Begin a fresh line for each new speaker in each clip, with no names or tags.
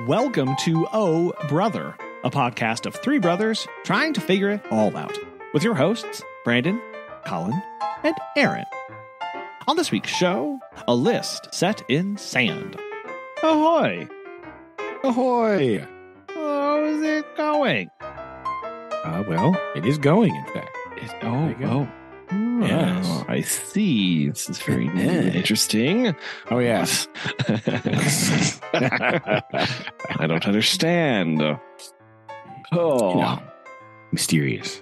Welcome to Oh Brother, a podcast of three brothers trying to figure it all out, with your hosts, Brandon, Collin, and Aaron. On this week's show, a list set in sand. Ahoy!
Ahoy!
How's it going?
Well, it is going, in fact.
Yes. I see. This is very interesting.
Oh, yes.
I don't understand.
Mysterious.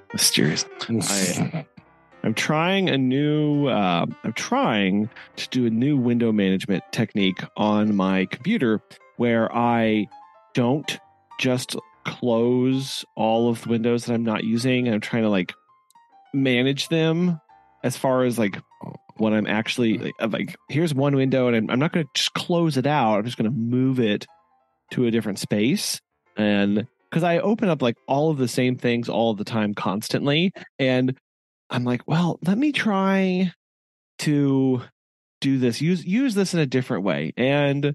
I'm trying to do a new window management technique on my computer where I don't just close all of the windows that I'm not using. I'm trying to manage them as far as what I'm actually here's one window and I'm not going to just close it out. I'm just going to move it to a different space. And because I open up all of the same things all of the time constantly. And I'm like, well, let me try to do this, use this in a different way. And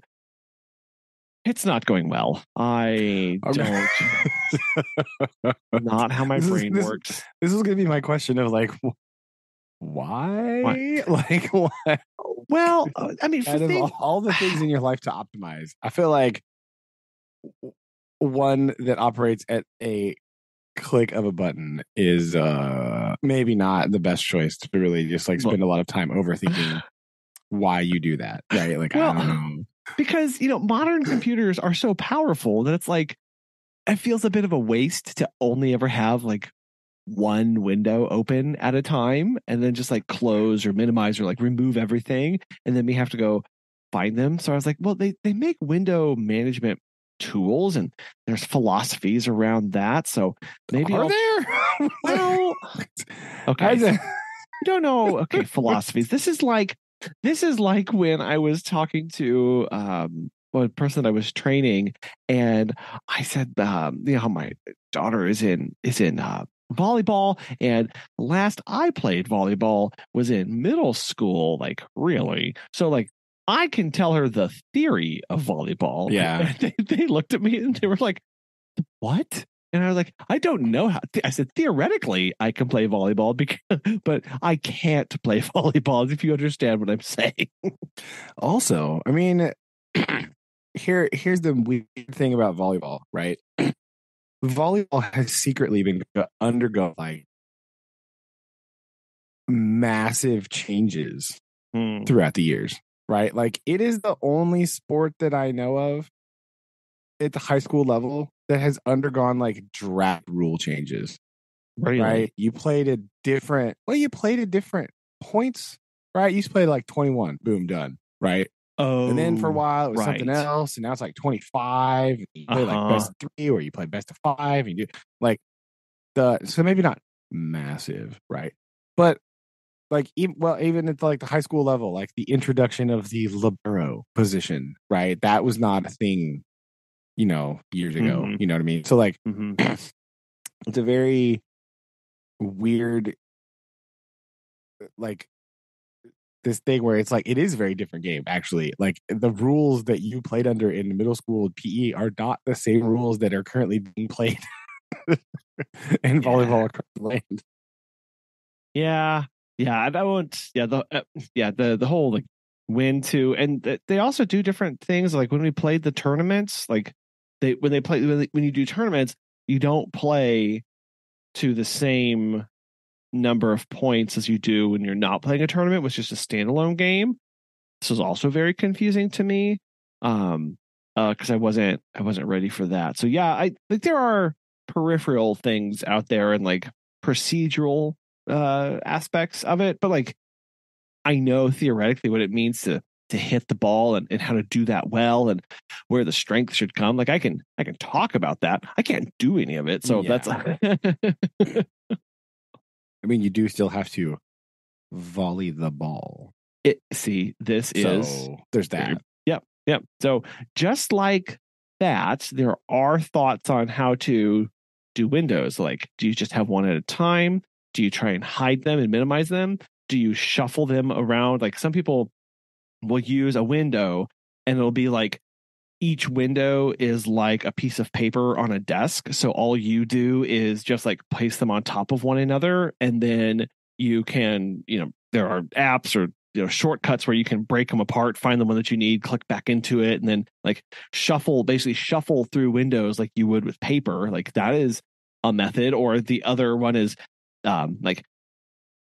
it's not going well. I don't. Not how my brain works.
This is going to be my question of why? What?
Well, I mean,
out of all the things in your life to optimize, I feel like one that operates at a click of a button is maybe not the best choice to really just spend a lot of time overthinking why you do that, right? I don't know.
Because, modern computers are so powerful that it's it feels a bit of a waste to only ever have one window open at a time and then just close or minimize or remove everything. And then we have to go find them. So I was like, well, they make window management tools and there's philosophies around that. So maybe
there?
Well, okay. You don't know. Okay. Philosophies. This is like when I was talking to one person I was training, and I said, how my daughter is in volleyball, and last I played volleyball was in middle school. Really? So I can tell her the theory of volleyball.
Yeah.
And they looked at me and they were like, "What?" And I was like, I don't know how. I said, theoretically, I can play volleyball, but I can't play volleyball, if you understand what I'm saying.
Also, I mean, here's the weird thing about volleyball, right? Volleyball has secretly been undergo massive changes throughout the years, right? It is the only sport that I know of at the high school level that has undergone draft rule changes.
Really?
Right? You played at different points, right? You used to play 21, boom, done, right?
Oh,
and then for a while it was something else, and now it's 25. You play best of 3, or you play best of 5, and you do so maybe not massive, right? But even at the high school level, the introduction of the libero position, right? That was not a thing, years ago.
Mm-hmm.
You know what I mean? So it's a very weird this thing where it's it is a very different game, actually. The rules that you played under in middle school PE are not the same rules that are currently being played in volleyball across the land.
Yeah, I won't. Yeah, the whole when to, and they also do different things. When we played the tournaments, when you do tournaments, you don't play to the same number of points as you do when you're not playing a tournament, which is just a standalone game. This was also very confusing to me, because I wasn't ready for that. So yeah, I think there are peripheral things out there and procedural aspects of it, but I know theoretically what it means to hit the ball and how to do that well and where the strength should come. I can talk about that. I can't do any of it. So
Yeah.
that's
I mean, you do still have to volley the ball.
There's
that.
Yep. So just like that, there are thoughts on how to do windows. Do you just have one at a time? Do you try and hide them and minimize them? Do you shuffle them around? Some people will use a window and it'll be each window is like a piece of paper on a desk. So all you do is just like place them on top of one another. And then you can, there are apps or shortcuts where you can break them apart, find the one that you need, click back into it, and then like basically shuffle through windows like you would with paper. Like that is a method. Or the other one is like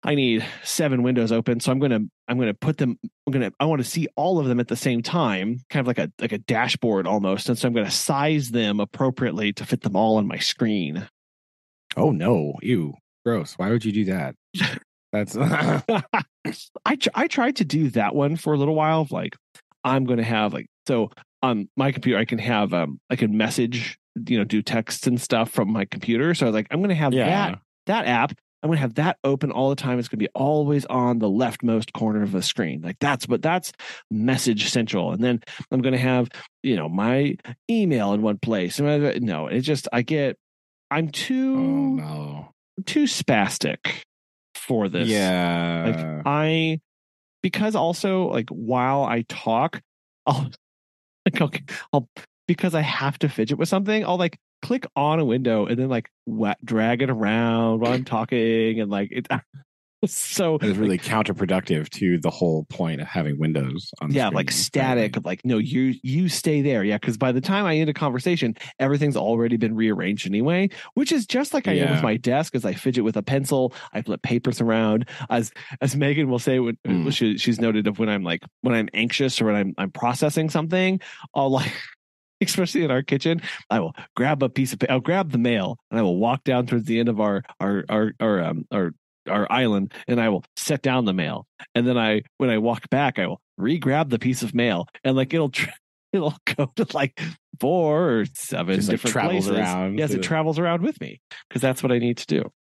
I need 7 windows open, so I'm gonna put them. I want to see all of them at the same time, kind of like a dashboard almost, and so I'm gonna size them appropriately to fit them all on my screen.
Oh no! Ew, gross! Why would you do that? That's
I tried to do that one for a little while. Like I'm gonna have so on my computer I can have I can message do texts and stuff from my computer. So I was like I'm gonna have that app. I'm going to have that open all the time. It's going to be always on the leftmost corner of the screen. Like that's message central. And then I'm going to have, my email in one place. No, it's just, I'm too spastic for this.
Yeah.
Because also like while I talk, because I have to fidget with something, I'll like click on a window and then like drag it around while I'm talking, and like it. So
it's really counterproductive to the whole point of having windows on the screen.
Like static of like, no, you stay there. Yeah. Because by the time I end a conversation, everything's already been rearranged anyway, which is just like I am with my desk. As I fidget with a pencil, I flip papers around, as Megan will say when she's noted of when I'm anxious or when I'm processing something, I'll like, especially in our kitchen, I will grab I'll grab the mail and I will walk down towards the end of our island, and I will set down the mail. And then when I walk back, I will re-grab the piece of mail, and like it'll go to like 4 or 7 just different places. Around. Yes, it travels around with me because that's what I need to do.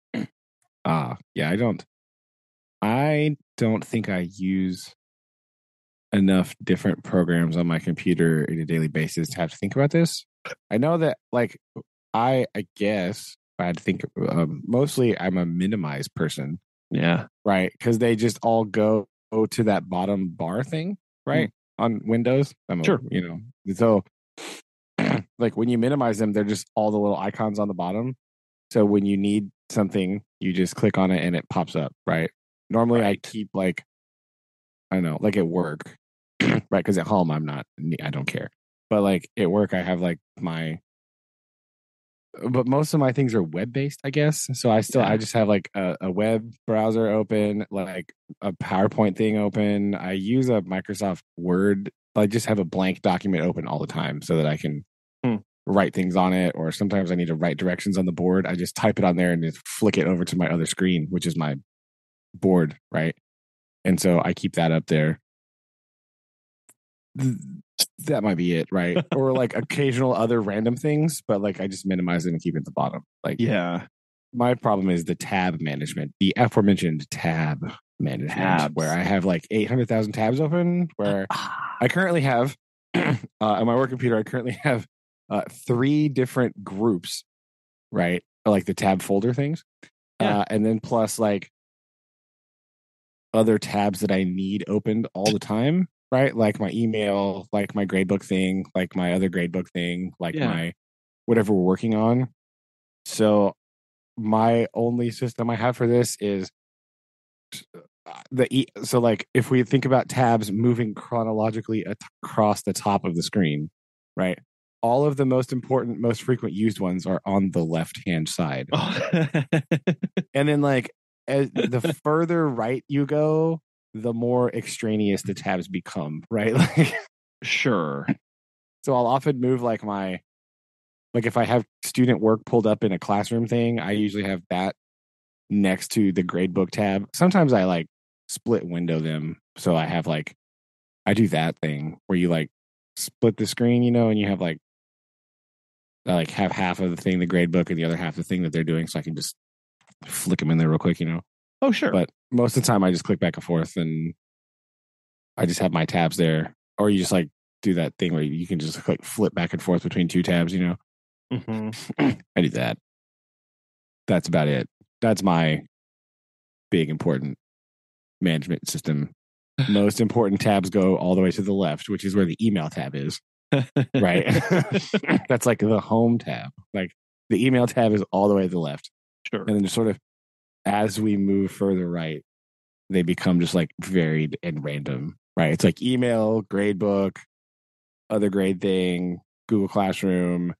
Yeah, I don't think I use enough different programs on my computer on a daily basis to have to think about this. I know that like I guess I had to think mostly I'm a minimize person.
Yeah.
Right. Because they just all go to that bottom bar thing, right? On Windows.
Sure.
So like when you minimize them, they're just all the little icons on the bottom. So when you need something, you just click on it and it pops up, right? Normally I keep like, I don't know, like at work, right? Because at home I don't care. But like at work, I have like but most of my things are web based, I guess. So I just have like a web browser open, like a PowerPoint thing open. I use a Microsoft Word. I just have a blank document open all the time so that I can write things on it. Or sometimes I need to write directions on the board. I just type it on there and just flick it over to my other screen, which is my board, right? And so I keep that up there. That might be it, right? Or like occasional other random things, but like I just minimize it and keep it at the bottom. Like,
yeah,
my problem is the tab management, the aforementioned tab management, where I have like 800,000 tabs open. Where I currently have on my work computer, I currently have 3 different groups, right? Like the tab folder things, and then plus like other tabs that I need opened all the time. Right? Like my email, like my gradebook thing, like my other gradebook thing, like my whatever we're working on. So my only system I have for this is so like if we think about tabs moving chronologically across the top of the screen, right? All of the most important, most frequent used ones are on the left-hand side. And then like as the further right you go, the more extraneous the tabs become, right? Like,
sure.
So I'll often move like if I have student work pulled up in a classroom thing, I usually have that next to the gradebook tab. Sometimes I like split window them. So I have like, I do that thing where you like split the screen, and you have like have half of the thing, the gradebook, and the other half the thing that they're doing. So I can just flick them in there real quick,
Oh, sure.
But most of the time I just click back and forth and I just have my tabs there. Or you just like do that thing where you can just like flip back and forth between 2 tabs,
Mm-hmm.
I do that. That's about it. That's my big important management system. Most important tabs go all the way to the left, which is where the email tab is. right? That's like the home tab. Like the email tab is all the way to the left.
Sure.
And then just sort of as we move further right, they become just like varied and random, right? It's like email, gradebook, other grade thing, Google Classroom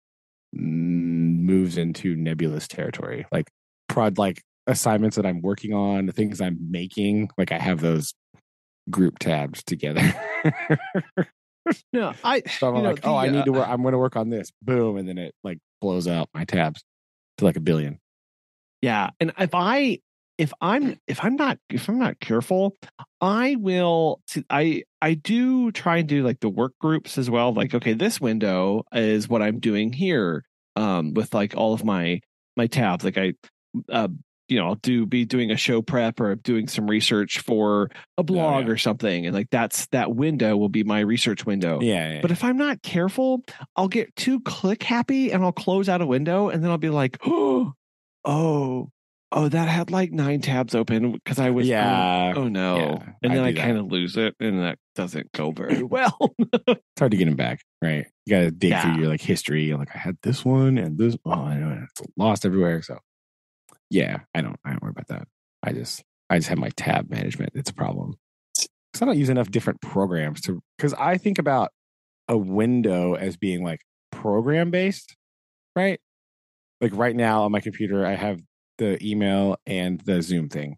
moves into nebulous territory. Like like assignments that I'm working on, the things I'm making, like I have those group tabs together.
No,
so I'm like, oh, I need to work. I'm going to work on this. Boom, and then it like blows out my tabs to like 1 billion.
Yeah, and if I'm not careful, I will. I do try and do like the work groups as well. Like, okay, this window is what I'm doing here. With like all of my tabs. Like uh, I'll be doing a show prep or doing some research for a blog or something, and like that window will be my research window.
Yeah.
But if I'm not careful, I'll get too click happy and I'll close out a window, and then I'll be like, oh, that had like 9 tabs open because I was, oh no.
Yeah,
and then I kind of lose it, and that doesn't go very well.
It's hard to get them back, right? You got to dig through your like history. You're like, I had this one and this. Oh, I know it's lost everywhere. So yeah, I don't worry about that. I just have my tab management. It's a problem because I don't use enough different programs because I think about a window as being like program based, right? Like right now on my computer, I have the email and the Zoom thing.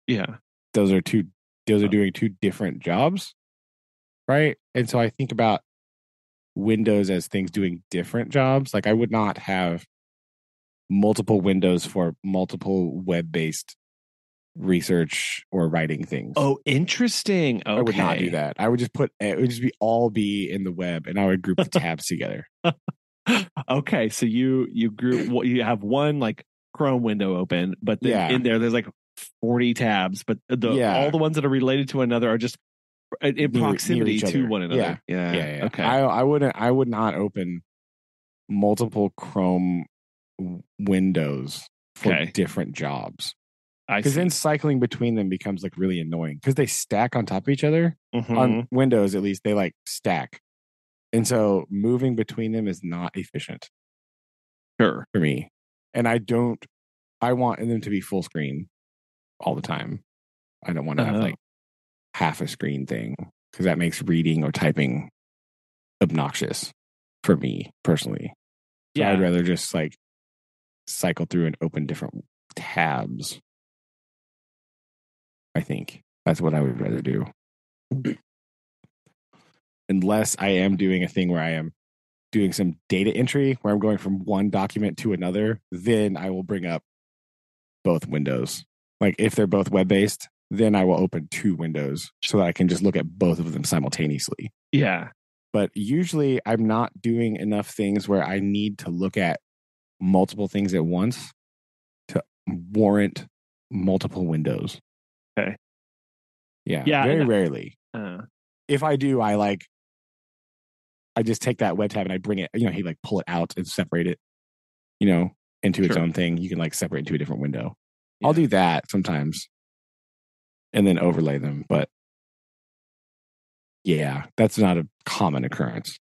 Yeah.
Those are doing 2 different jobs, right? And so I think about Windows as things doing different jobs. Like I would not have multiple windows for multiple web-based research or writing things.
Oh, interesting. Okay.
I would not do that. I would just it would just be in the web, and I would group the tabs together.
Okay, so you group you have one like Chrome window open, but then in there's like 40 tabs, but all the ones that are related to another are just in proximity to one another.
Yeah.
Okay.
I would not open multiple Chrome windows for different jobs. Because then cycling between them becomes like really annoying because they stack on top of each other.
Mm-hmm.
On Windows, at least, they like stack. And so moving between them is not efficient.
Sure.
For me. And I want them to be full screen all the time. I don't want to have like half a screen thing because that makes reading or typing obnoxious for me personally. So I'd rather just like cycle through and open different tabs. I think that's what I would rather do. Unless I am doing a thing where I am doing some data entry where I'm going from one document to another, then I will bring up both windows. Like if they're both web-based, then I will open 2 windows so that I can just look at both of them simultaneously.
Yeah.
But usually I'm not doing enough things where I need to look at multiple things at once to warrant multiple windows.
Okay.
Yeah. Very rarely. If I do, I just take that web tab and I bring it, he like pull it out and separate it, into its own thing. You can like separate into a different window. Yeah. I'll do that sometimes and then overlay them. But yeah, that's not a common occurrence.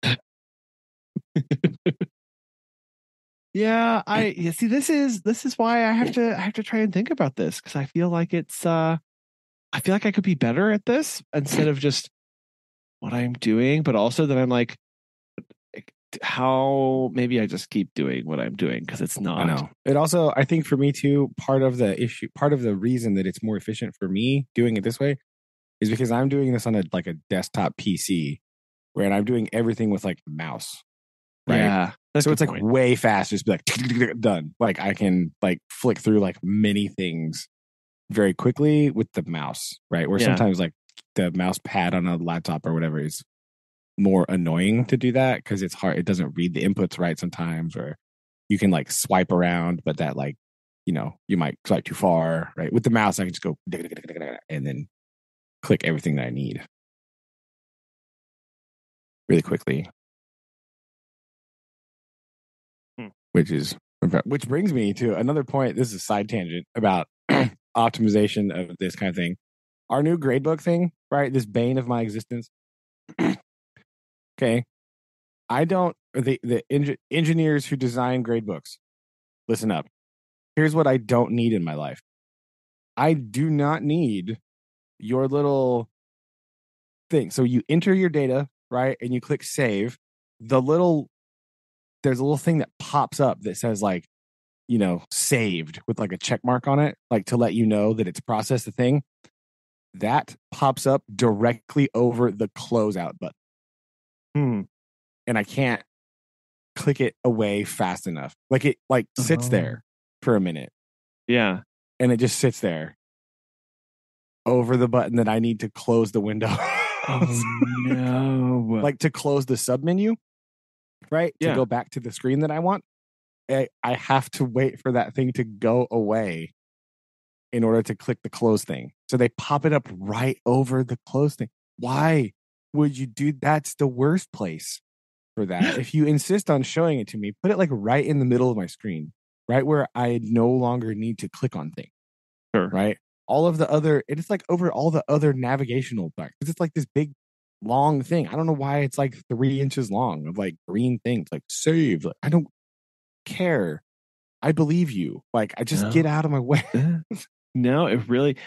Yeah, see this is why I have to try and think about this because I feel like I feel like I could be better at this instead of just what I'm doing, but also that I'm like how maybe I just keep doing what I'm doing because it's not.
I know. It also, I think for me too, part of the reason that it's more efficient for me doing it this way is because I'm doing this on a desktop PC where I'm doing everything with like a mouse. Right.
Yeah.
So it's like way faster. Just be like done. Like I can like flick through like many things very quickly with the mouse. Right. Where sometimes like the mouse pad on a laptop or whatever is more annoying to do that because it's hard. It doesn't read the inputs right sometimes, or you can like swipe around, but that like, you might swipe too far. Right. With the mouse, I can just go and then click everything that I need really quickly. Which brings me to another point. This is a side tangent about optimization of this kind of thing. Our new gradebook thing, right? This bane of my existence. Okay. I don't. The engineers who design grade books, listen up. Here's what I don't need in my life. I do not need your little thing. So you enter your data, right? And you click save. There's a little thing that pops up that says like, saved with like a check mark on it, like to let you know that it's processed the thing. That pops up directly over the closeout button. And I can't click it away fast enough. Like it sits there for a minute.
Yeah.
And it just sits there over the button that I need to close the window.
Oh no.
Like to close the sub menu, right?
Yeah.
To go back to the screen that I want. I have to wait for that thing to go away in order to click the close thing. So they pop it up right over the close thing. Why would you do that's the worst place for that? If you insist on showing it to me, put it like right in the middle of my screen, right where I no longer need to click on things.
Sure.
Right? All of the other, it's like over all the other navigational parts. Because it's like this big long thing. I don't know why it's like 3 inches long of like green things, like save. Like, I don't care. I believe you. Like, I just get out of my way.
No, it really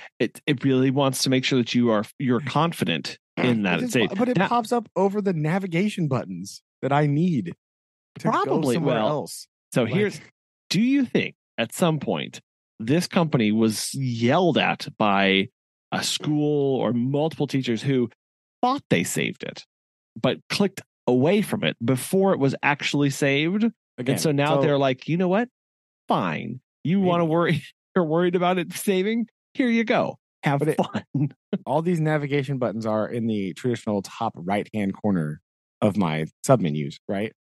wants to make sure that you're confident in that it's safe.
But it pops up over the navigation buttons that I need to go somewhere else.
So do you think at some point this company was yelled at by a school or multiple teachers who thought they saved it, but clicked away from it before it was actually saved? Again, and so now they're like, you know what? Fine. You want to worry? You're worried about it saving? Here you go. Have fun.
All these navigation buttons are in the traditional top right-hand corner of my submenus, right?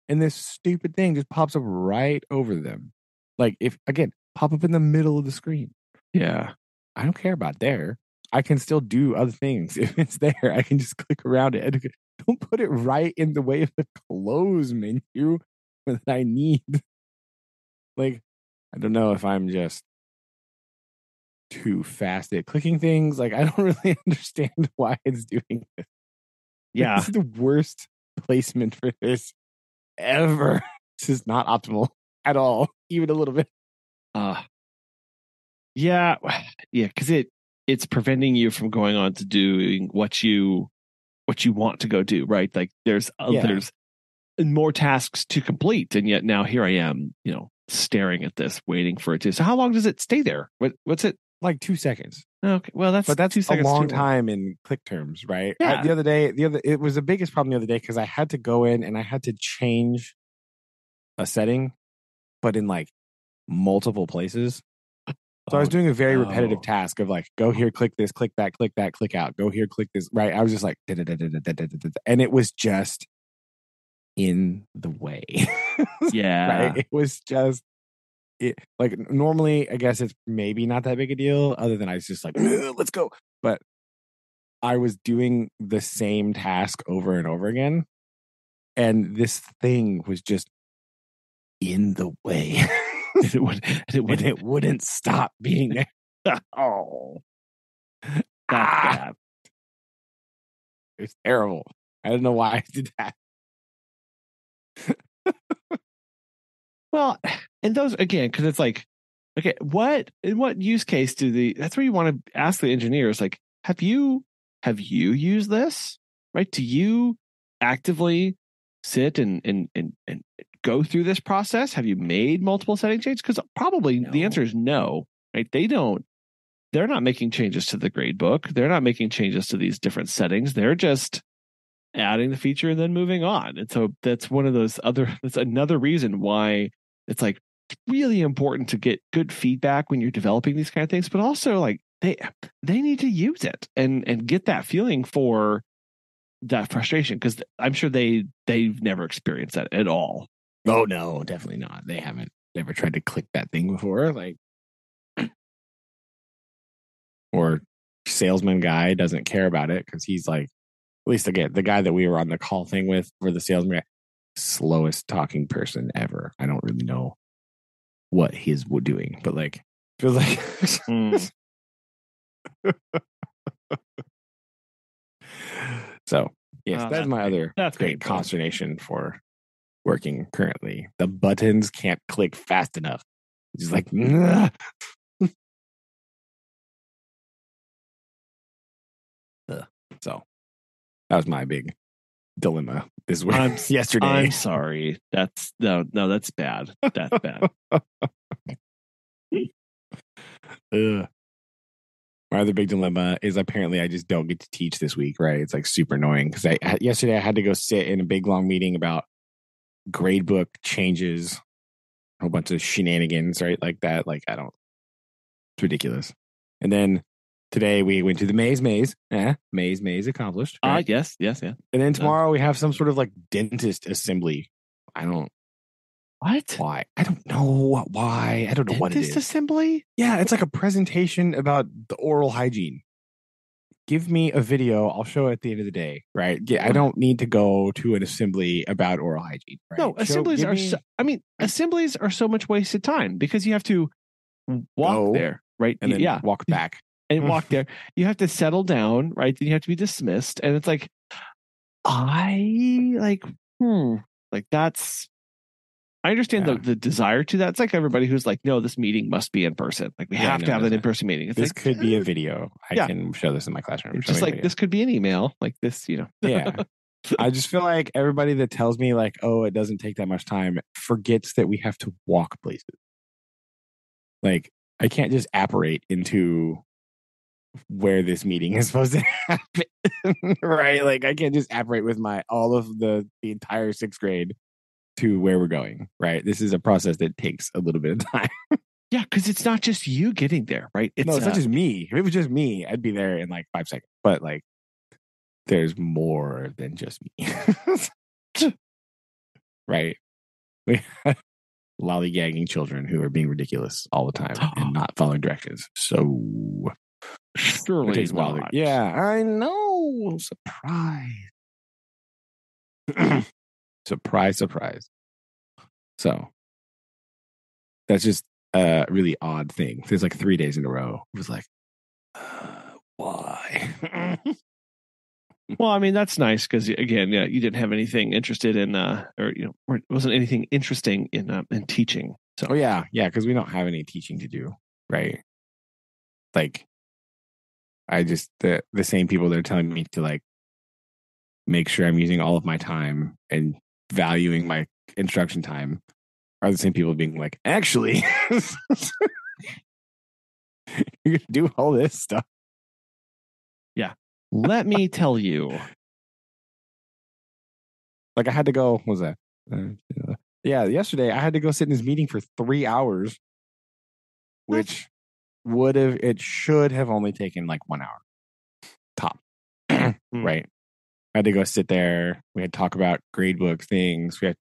And this stupid thing just pops up right over them. Like, pop up in the middle of the screen.
Yeah.
I don't care about there. I can still do other things. If it's there, I can just click around it. Don't put it right in the way of the close menu that I need. Like, I don't know if I'm just too fast at clicking things. Like, I don't really understand why it's doing this.
Yeah.
This is the worst placement for this ever. This is not optimal at all, even a little bit.
Yeah, because it's preventing you from going on to doing what you want to go do, right? Like there's more tasks to complete, and yet now here I am, staring at this, waiting for it to. So how long does it stay there? What's it?
Like 2 seconds.
Okay, well that's
2 seconds a long time in click terms, right?
Yeah.
It was the biggest problem the other day because I had to go in and I had to change a setting, but in like multiple places. So I was doing a very repetitive task of like, go here, click this, click that, click out, go here, click this, right? I was just like, and it was just in the way.
Yeah.
Right? It was just, like normally, I guess it's maybe not that big a deal other than I was just like, let's go. But I was doing the same task over and over again. And this thing was just in the way. It wouldn't stop being there.
Oh, that's bad.
It's terrible. I don't know why I did that.
Well, and those again, because it's like, okay, in what use case that's where you want to ask the engineers, like, have you used this? Right? Do you actively sit and go through this process? Have you made multiple setting changes? Because probably the answer is no, right? They're not making changes to the grade book. They're not making changes to these different settings. They're just adding the feature and then moving on. And so that's another reason why it's like really important to get good feedback when you're developing these kind of things, but also like they need to use it and get that feeling for that frustration, because I'm sure they've never experienced that at all.
Oh no, definitely not. They haven't never tried to click that thing before, like, or salesman guy doesn't care about it because he's like, at least again, the guy that we were on the call thing with for the salesman guy, slowest talking person ever. I don't really know what he's doing, but like, feels like. So Yes, that's my other
great
painful. Consternation for working currently. The buttons can't click fast enough. It's just like, so that was my big dilemma this week. Yesterday.
I'm sorry. That's that's bad. That's bad.
My other big dilemma is apparently I just don't get to teach this week, right? It's like super annoying because yesterday I had to go sit in a big long meeting about gradebook changes, a whole bunch of shenanigans, right? Like that. Like it's ridiculous. And then today we went to the maze. Maze accomplished. Right?
Yes.
And then tomorrow we have some sort of like dentist assembly.
What?
Why? I don't know why. I don't know what it is.
Dentist assembly?
Yeah, it's like a presentation about the oral hygiene. Give me a video. I'll show it at the end of the day, right? I don't need to go to an assembly about oral hygiene. Right?
No, assemblies assemblies are so much wasted time because you have to walk there, right?
And then walk back.
And walk there. You have to settle down, right? Then you have to be dismissed. And it's like, that's... I understand the desire to that. It's like everybody who's like, no, this meeting must be in person. Like we have to have an in-person meeting. It's
this could be a video. I can show this in my classroom.
It's just like this could be an email. Like this,
Yeah. I just feel like everybody that tells me like, oh, it doesn't take that much time forgets that we have to walk places. Like I can't just apparate into where this meeting is supposed to happen. Right? Like I can't just apparate with all of the entire 6th grade to where we're going, right? This is a process that takes a little bit of time.
Yeah, because it's not just you getting there, right?
It's not just me. If it was just me, I'd be there in like 5 seconds. But like, there's more than just me. Right? We have lollygagging children who are being ridiculous all the time and not following directions. So
surely it takes a while.
Yeah, I know. Surprise. Surprise. So that's just a really odd thing. There's like 3 days in a row. It was like, why?
Well, I mean, that's nice because again, you didn't have anything interested in, or it wasn't anything interesting in teaching. So
yeah, because we don't have any teaching to do, right? Like, I just the same people that are telling me to like make sure I'm using all of my time and valuing my instruction time are the same people being like, actually, you're gonna do all this stuff.
Yeah. Let me tell you.
Like I had to go, what was that? Yesterday I had to go sit in this meeting for 3 hours, which it should have only taken like 1 hour. Top. Right. I had to go sit there. We had to talk about gradebook things. We're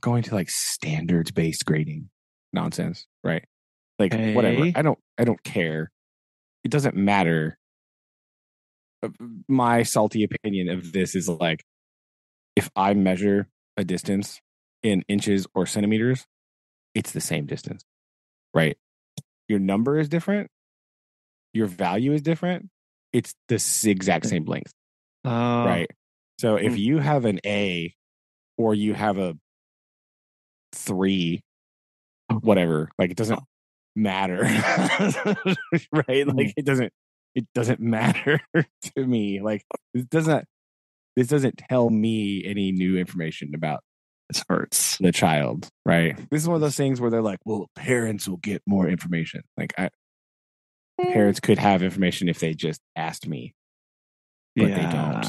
going to like standards-based grading nonsense, right? Like whatever. I don't care. It doesn't matter. My salty opinion of this is like, if I measure a distance in inches or centimeters, it's the same distance, right? Your number is different. Your value is different. It's the exact same length. Right. So if you have an A or you have a 3, whatever, like it doesn't matter. Right? Like it doesn't matter to me. Like this doesn't tell me any new information about the child, right? This is one of those things where they're like, well, parents will get more information. Like parents could have information if they just asked me. But they don't.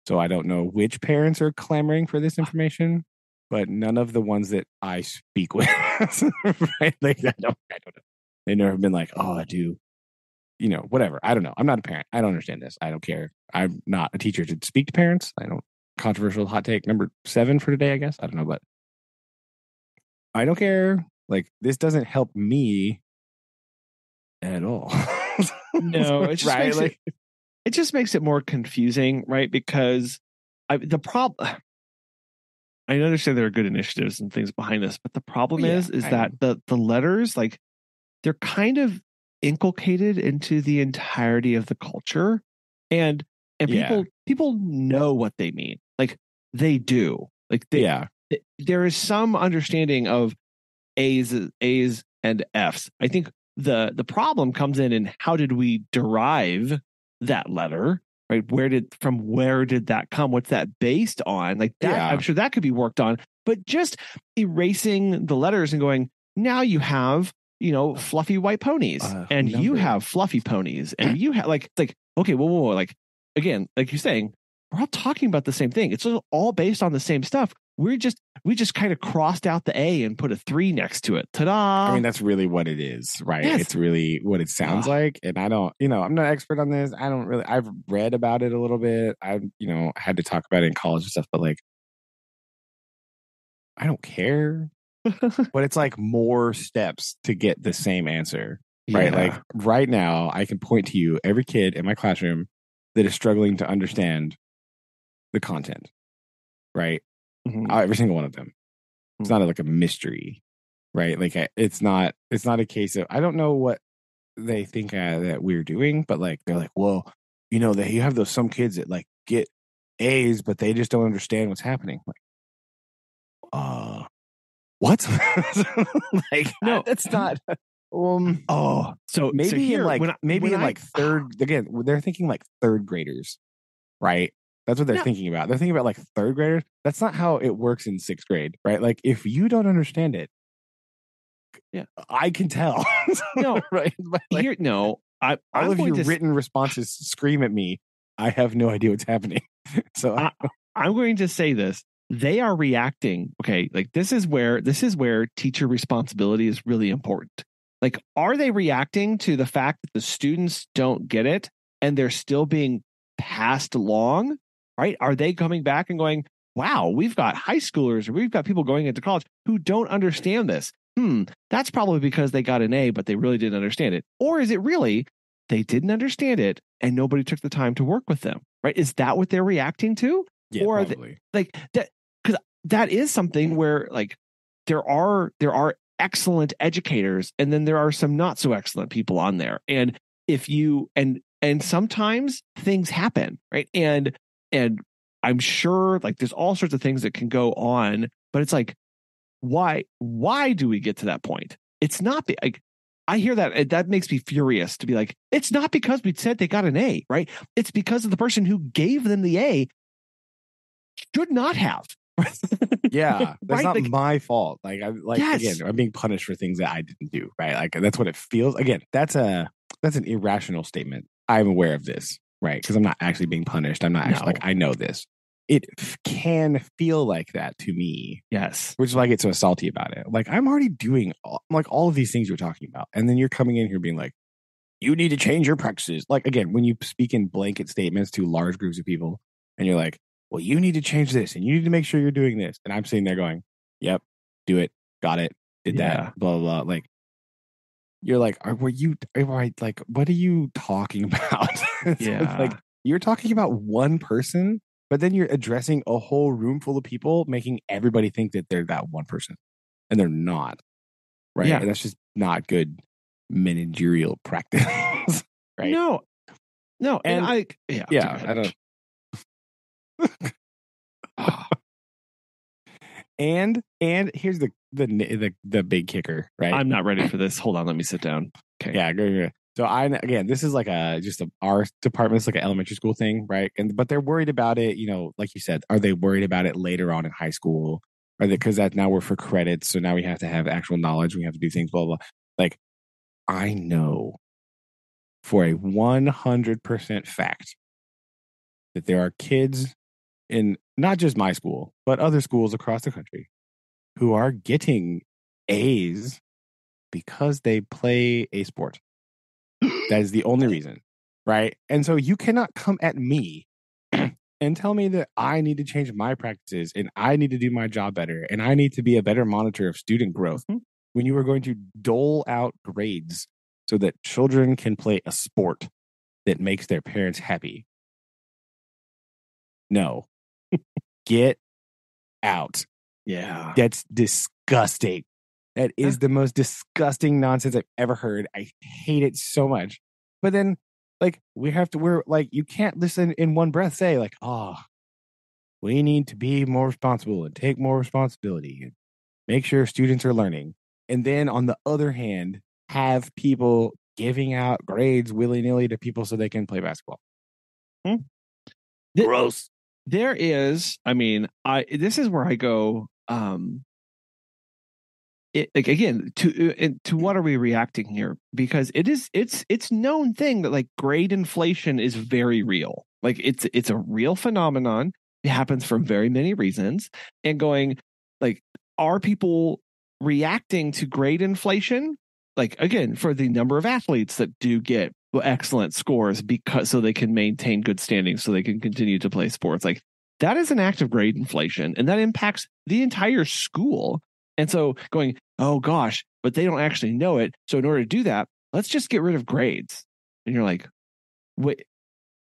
So I don't know which parents are clamoring for this information, but none of the ones that I speak with, right? Like I don't know. They've never been like, oh, I do, whatever. I don't know. I'm not a parent. I don't understand this. I don't care. I'm not a teacher to speak to parents. I don't. Controversial hot take number 7 for today, I guess. I don't know, but I don't care. Like this doesn't help me at all.
No, it just
right?
it just makes it more confusing, right? Because the problem, I understand there are good initiatives and things behind this, but the problem is that the letters, like they're kind of inculcated into the entirety of the culture. And and people know what they mean. Like they do. Like there is some understanding of A's and F's. I think the problem comes in how did we derive that letter, right? Where did that come? What's that based on? Like that, I'm sure that could be worked on. But just erasing the letters and going, now you have, fluffy white ponies, and you have fluffy ponies, and you have like okay, whoa, like again, like you're saying, we're all talking about the same thing. It's all based on the same stuff. We just kind of crossed out the A and put a 3 next to it. Ta-da!
I mean, that's really what it is, right?
Yes.
It's really what it sounds like. And I don't, I'm not an expert on this. I've read about it a little bit. I've, had to talk about it in college and stuff, but like, I don't care. But it's like more steps to get the same answer, right?
Yeah.
Like right now, I can point to you every kid in my classroom that is struggling to understand the content, right?
Mm-hmm.
Every single one of them. It's not like a mystery, right? Like it's not a case of, I don't know what they think that we're doing, but like they're like, well, you have those some kids that like get A's, but they just don't understand what's happening. Like, what? Like, no, that's not.
So
maybe
here,
in like third. Again, they're thinking like third graders, right? That's what they're thinking about. They're thinking about like third graders. That's not how it works in sixth grade, right? Like if you don't understand it, I can tell.
No,
right? But like,
all
of your written responses scream at me. I have no idea what's happening. So
I'm going to say this. They are reacting. Okay, like this is where teacher responsibility is really important. Like, are they reacting to the fact that the students don't get it and they're still being passed along? Right? Are they coming back and going, wow, we've got high schoolers or we've got people going into college who don't understand this? That's probably because they got an A, but they really didn't understand it. Or is it really they didn't understand it and nobody took the time to work with them? Right? Is that what they're reacting to?
Yeah,
or
probably.
like that, because that is something where like there are excellent educators and then there are some not so excellent people on there. And if you and sometimes things happen, right? And I'm sure like there's all sorts of things that can go on, but it's like, why do we get to that point? It's not like, I hear that makes me furious to be like, it's not because we said they got an A, right? It's because of the person who gave them the A should not have.
Yeah, that's
right?
not my fault. Like
yes.
Again, I'm being punished for things that I didn't do, right? Like that's what it feels. Again, that's an irrational statement. I'm aware of this, right? Because I'm not actually being punished. I'm not actually I know this. It can feel like that to me.
Yes.
Which is why I get so salty about it. Like I'm already doing all of these things you're talking about. And then you're coming in here being like, you need to change your practices. Like, again, when you speak in blanket statements to large groups of people and you're like, well, you need to change this and you need to make sure you're doing this. And I'm sitting there going, yep, do it. Got it. Did that. Blah, blah, blah. Like, you're like, like, what are you talking about?
Yeah.
Like, you're talking about one person, but then you're addressing a whole room full of people, making everybody think that they're that one person and they're not. Right.
Yeah.
And that's just not good managerial practice. Right.
No. And I
don't. and here's the big kicker, right?
I'm not ready for this. Hold on, let me sit down. Okay.
Yeah, go. So this is like our department's like an elementary school thing, right? But they're worried about it, like you said, are they worried about it later on in high school? Are they, because that now we're for credits, so now we have to have actual knowledge, we have to do things, blah blah. Like, I know for a 100% fact that there are kids in not just my school, but other schools across the country who are getting A's because they play a sport. That is the only reason, right? And so you cannot come at me and tell me that I need to change my practices and I need to do my job better and I need to be a better monitor of student growth when you are going to dole out grades so that children can play a sport that makes their parents happy. No. Get out.
Yeah.
That's disgusting. That is the most disgusting nonsense I've ever heard. I hate it so much. But then like we're like, you can't listen in one breath say like, oh, we need to be more responsible and take more responsibility and make sure students are learning. And then on the other hand, have people giving out grades willy-nilly to people so they can play basketball.
Hmm.
Gross.
There is, I mean, this is where I go, like again, to what are we reacting here? Because it's known thing that like grade inflation is very real. Like it's a real phenomenon. It happens for very many reasons. And going like, are people reacting to grade inflation? Like again, for the number of athletes that do get excellent scores because so they can maintain good standing, so they can continue to play sports. Like that is an act of grade inflation, and that impacts the entire school. And so going, oh gosh, but they don't actually know it. So in order to do that, let's just get rid of grades. And you're like, wait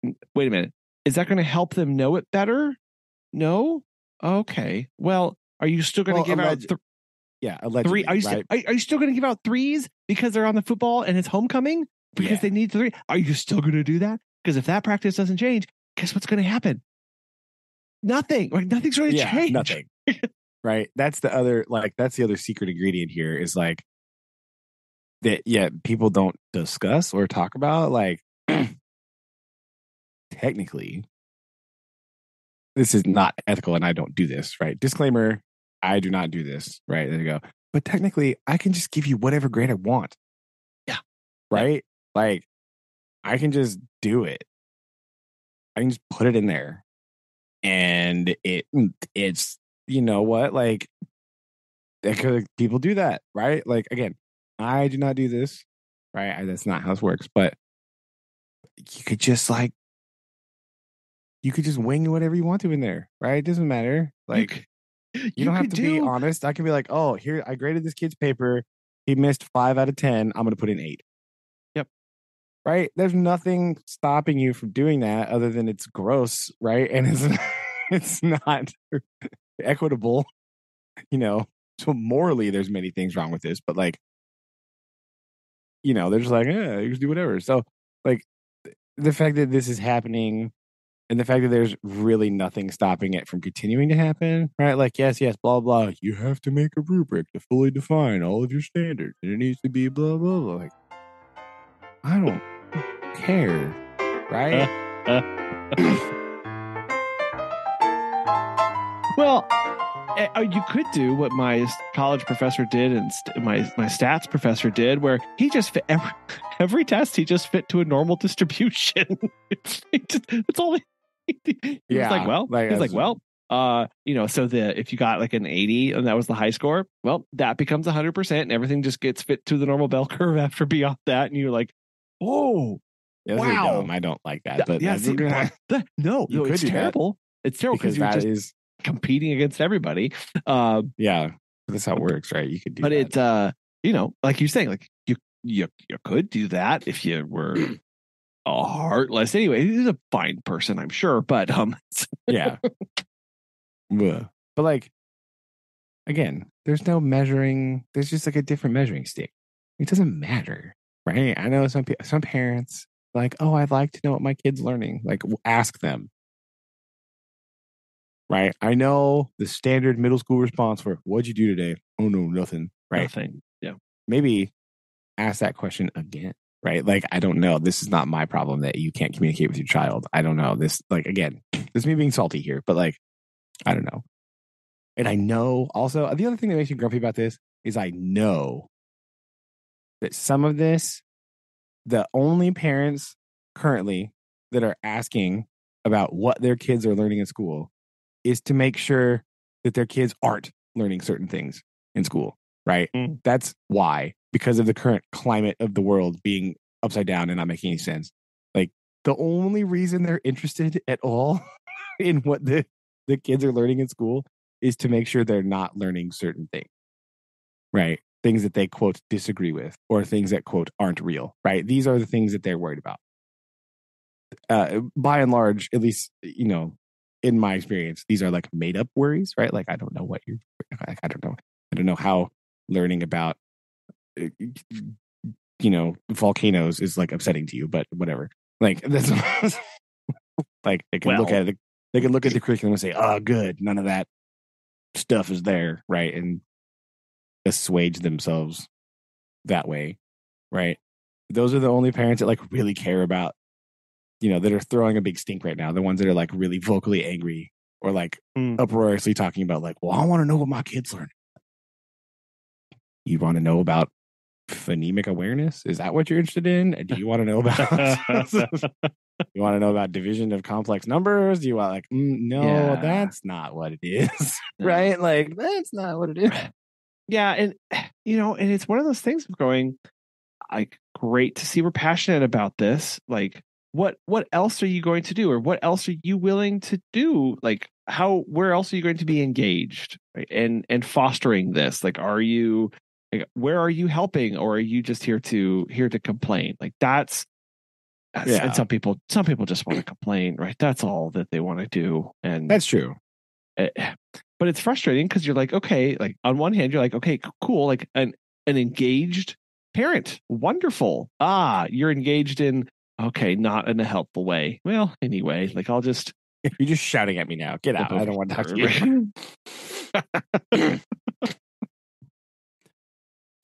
a minute. Is that going to help them know it better? No. Okay. Well, are you still going to give out?
Allegedly.
Are you still going to give out threes because they're on the football and it's homecoming because they need three? Are you still going to do that? Because if that practice doesn't change, guess what's going to happen? Nothing. Like nothing's going to change.
Nothing. Right. That's the other secret ingredient here is like that. Yeah. People don't discuss or talk about like technically this is not ethical and I don't do this. Right. Disclaimer. I do not do this. Right. There you go. But technically I can just give you whatever grade I want.
Yeah.
Right. Yeah. Like I can just do it. I can just put it in there and it's, you know what, like people do that, right? Like again, I do not do this, right? That's not how this works. But you could just wing whatever you want to in there, right? It doesn't matter. Like you don't have to be honest. I can be like, oh, here I graded this kid's paper. He missed 5 out of 10. I'm going to put in 8.
Yep.
Right. There's nothing stopping you from doing that other than it's gross, right? And it's not equitable, you know. So morally, there's many things wrong with this, but like, you know, they're just like, yeah, you just do whatever. So like the fact that this is happening and the fact that there's really nothing stopping it from continuing to happen, right? Like, yes, blah, blah. You have to make a rubric to fully define all of your standards. And it needs to be blah, blah, blah. Like, I don't care, right?
Well, you could do what my college professor did and my stats professor did, where he just fit every test. He just fit to a normal distribution. It's all he was like. Well, he's like, well, you know, so if you got like an 80 and that was the high score, well, that becomes 100%, and everything just gets fit to the normal bell curve after beyond that, and you're like, oh, wow,
I don't like that. But
yeah, no, it's terrible. It's terrible because you're just competing against everybody.
Yeah, that's how it works, right? You could do, but
that. You know, like you're saying, like you could do that if you were heartless. Anyway, he's a fine person, I'm sure, but
yeah. But like, again, there's no measuring. There's just like a different measuring stick. It doesn't matter, right? I know some parents like, oh, I'd like to know what my kid's learning. Like, ask them. Right. I know the standard middle school response for what'd you do today? Oh, no, nothing. Right.
Nothing. Yeah.
Maybe ask that question again. Right. Like, I don't know. This is not my problem that you can't communicate with your child. I don't know. This, like, again, this is me being salty here, but like, I don't know. And I know also the other thing that makes me grumpy about this is I know that some of this, the only parents currently that are asking about what their kids are learning in school is to make sure that their kids aren't learning certain things in school, right? That's why, because of the current climate of the world being upside down and not making any sense. Like, the only reason they're interested at all in what the kids are learning in school is to make sure they're not learning certain things, right? Things that they, quote, disagree with, or things that, quote, aren't real, right? These are the things that they're worried about. By and large, at least, you know, in my experience, these are like made up worries, right? Like, I don't know what you're, I don't know. I don't know how learning about, you know, volcanoes is like upsetting to you, but whatever. Like that's like they can look at it. They can look at the curriculum and say, "Oh, good, none of that stuff is there," right? And assuage themselves that way, right? Those are the only parents that like really care about, that are throwing a big stink right now. The ones that are like really vocally angry or like uproariously talking about like, well, I want to know what my kids learn. You want to know about phonemic awareness? Is that what you're interested in? Do you want to know about you want to know about division of complex numbers? Do you want like no, that's not what it is. Right? Like that's not what it is.
Yeah, and and it's one of those things of going like great to see we're passionate about this. Like what else are you going to do, or what else are you willing to do? Like where else are you going to be engaged, right? And fostering this? Like where are you helping, or are you just here to complain? Like that's and some people just want to complain, right? That's all that they want to do. And
that's true.
But it's frustrating because you're like, okay, like on one hand, you're like, okay, cool, like an engaged parent, wonderful. You're engaged in, okay, not in a helpful way. Well, anyway, like I'll just.
You're just shouting at me now. Get out. I don't want to talk to you.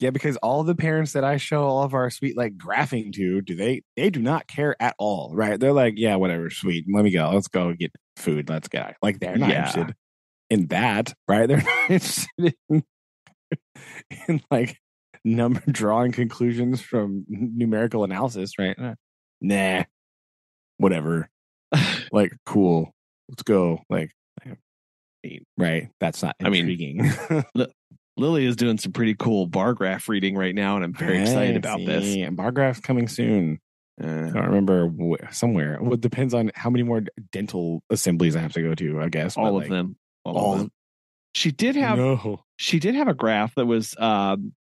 Yeah, because all the parents that I show all of our sweet like graphing to, they do not care at all, right? They're like, yeah, whatever, sweet. Let me go. Let's go get food. Let's go. Like they're not interested in that, right? They're not interested in like number drawing conclusions from numerical analysis, right? Nah, whatever. Like, cool. Let's go. Like, right? That's not intriguing.
Lily is doing some pretty cool bar graph reading right now, and I'm very excited about this.
Bar graph's coming soon. I don't remember somewhere. Well, it depends on how many more dental assemblies I have to go to, I guess.
All of them. She did have a graph that was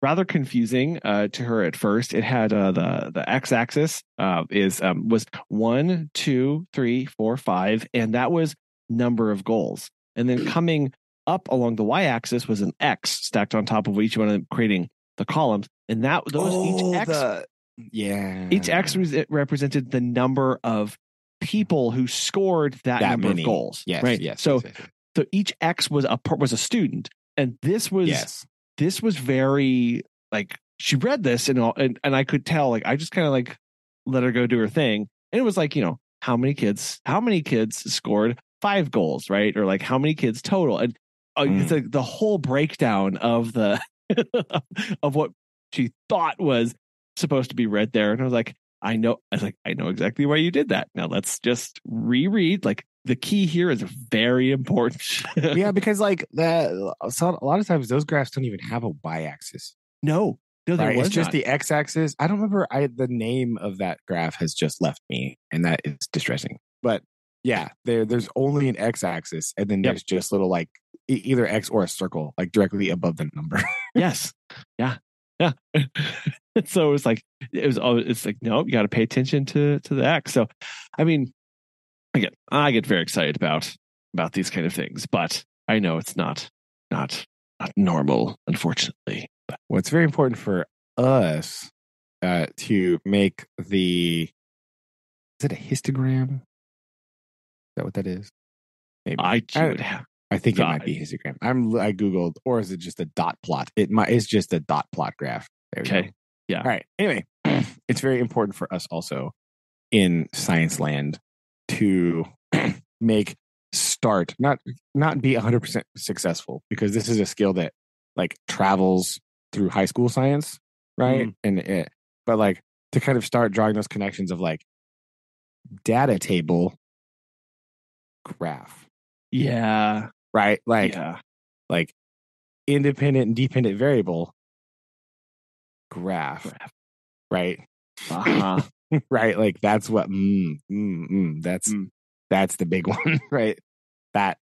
rather confusing to her at first. It had the x-axis was 1, 2, 3, 4, 5, and that was number of goals. And then coming up along the y-axis was an X stacked on top of each one of them, creating the columns. And each X represented the number of people who scored that number of goals.
Yes,
right.
Yes.
So each X was a student, and this was very like she read this and I could tell, like I just kind of like let her go do her thing, and it was like how many kids scored 5 goals, right? Or like how many kids total, and the whole breakdown of the of what she thought was supposed to be read there. And I was like, I know exactly why you did that. Now let's just reread. Like the key here is very important.
Yeah, because like a lot of times those graphs don't even have a y-axis.
No,
right? It's just the x-axis. I don't remember. The name of that graph has just left me, and that is distressing. But yeah, there's only an x-axis, and then there's just little like either X or a circle, like directly above the number.
Yes. Yeah. So it's like no, you got to pay attention to the X. So, I mean, I get very excited about these kind of things, but I know it's not normal, unfortunately. But
what's very important for us to make is it a histogram? Is that what that is? Maybe I think it might be histogram. I googled, or is it just a dot plot? It's just a dot plot graph. There we go.
Yeah.
All right. Anyway, it's very important for us also in science land to not be 100% successful, because this is a skill that like travels through high school science, right? But like to kind of start drawing those connections of like data table graph.
Yeah.
Right? Like, like independent and dependent variable graph. Right?
Uh-huh.
Right? Like that's what that's the big one, right? That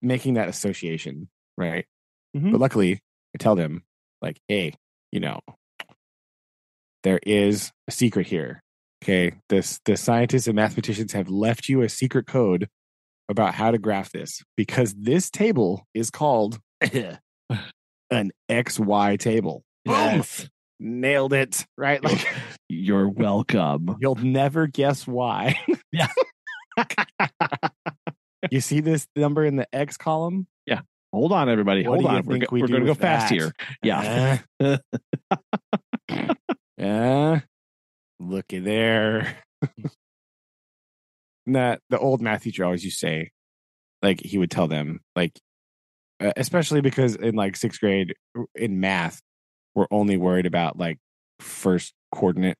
making that association, right? Mm-hmm. But luckily, I tell them like, hey, there is a secret here. Okay, the scientists and mathematicians have left you a secret code about how to graph this, because this table is called an XY table.
Yes.
nailed it, right? Like,
you're welcome.
You'll never guess why.
Yeah.
You see this number in the X column?
Yeah. Hold on, everybody.
What
Hold
do you
on.
think
We're going to go fast here. Yeah.
Looky there. That the old math teacher always used to say, like, he would tell them, like, especially because in like 6th grade in math, we're only worried about like first coordinate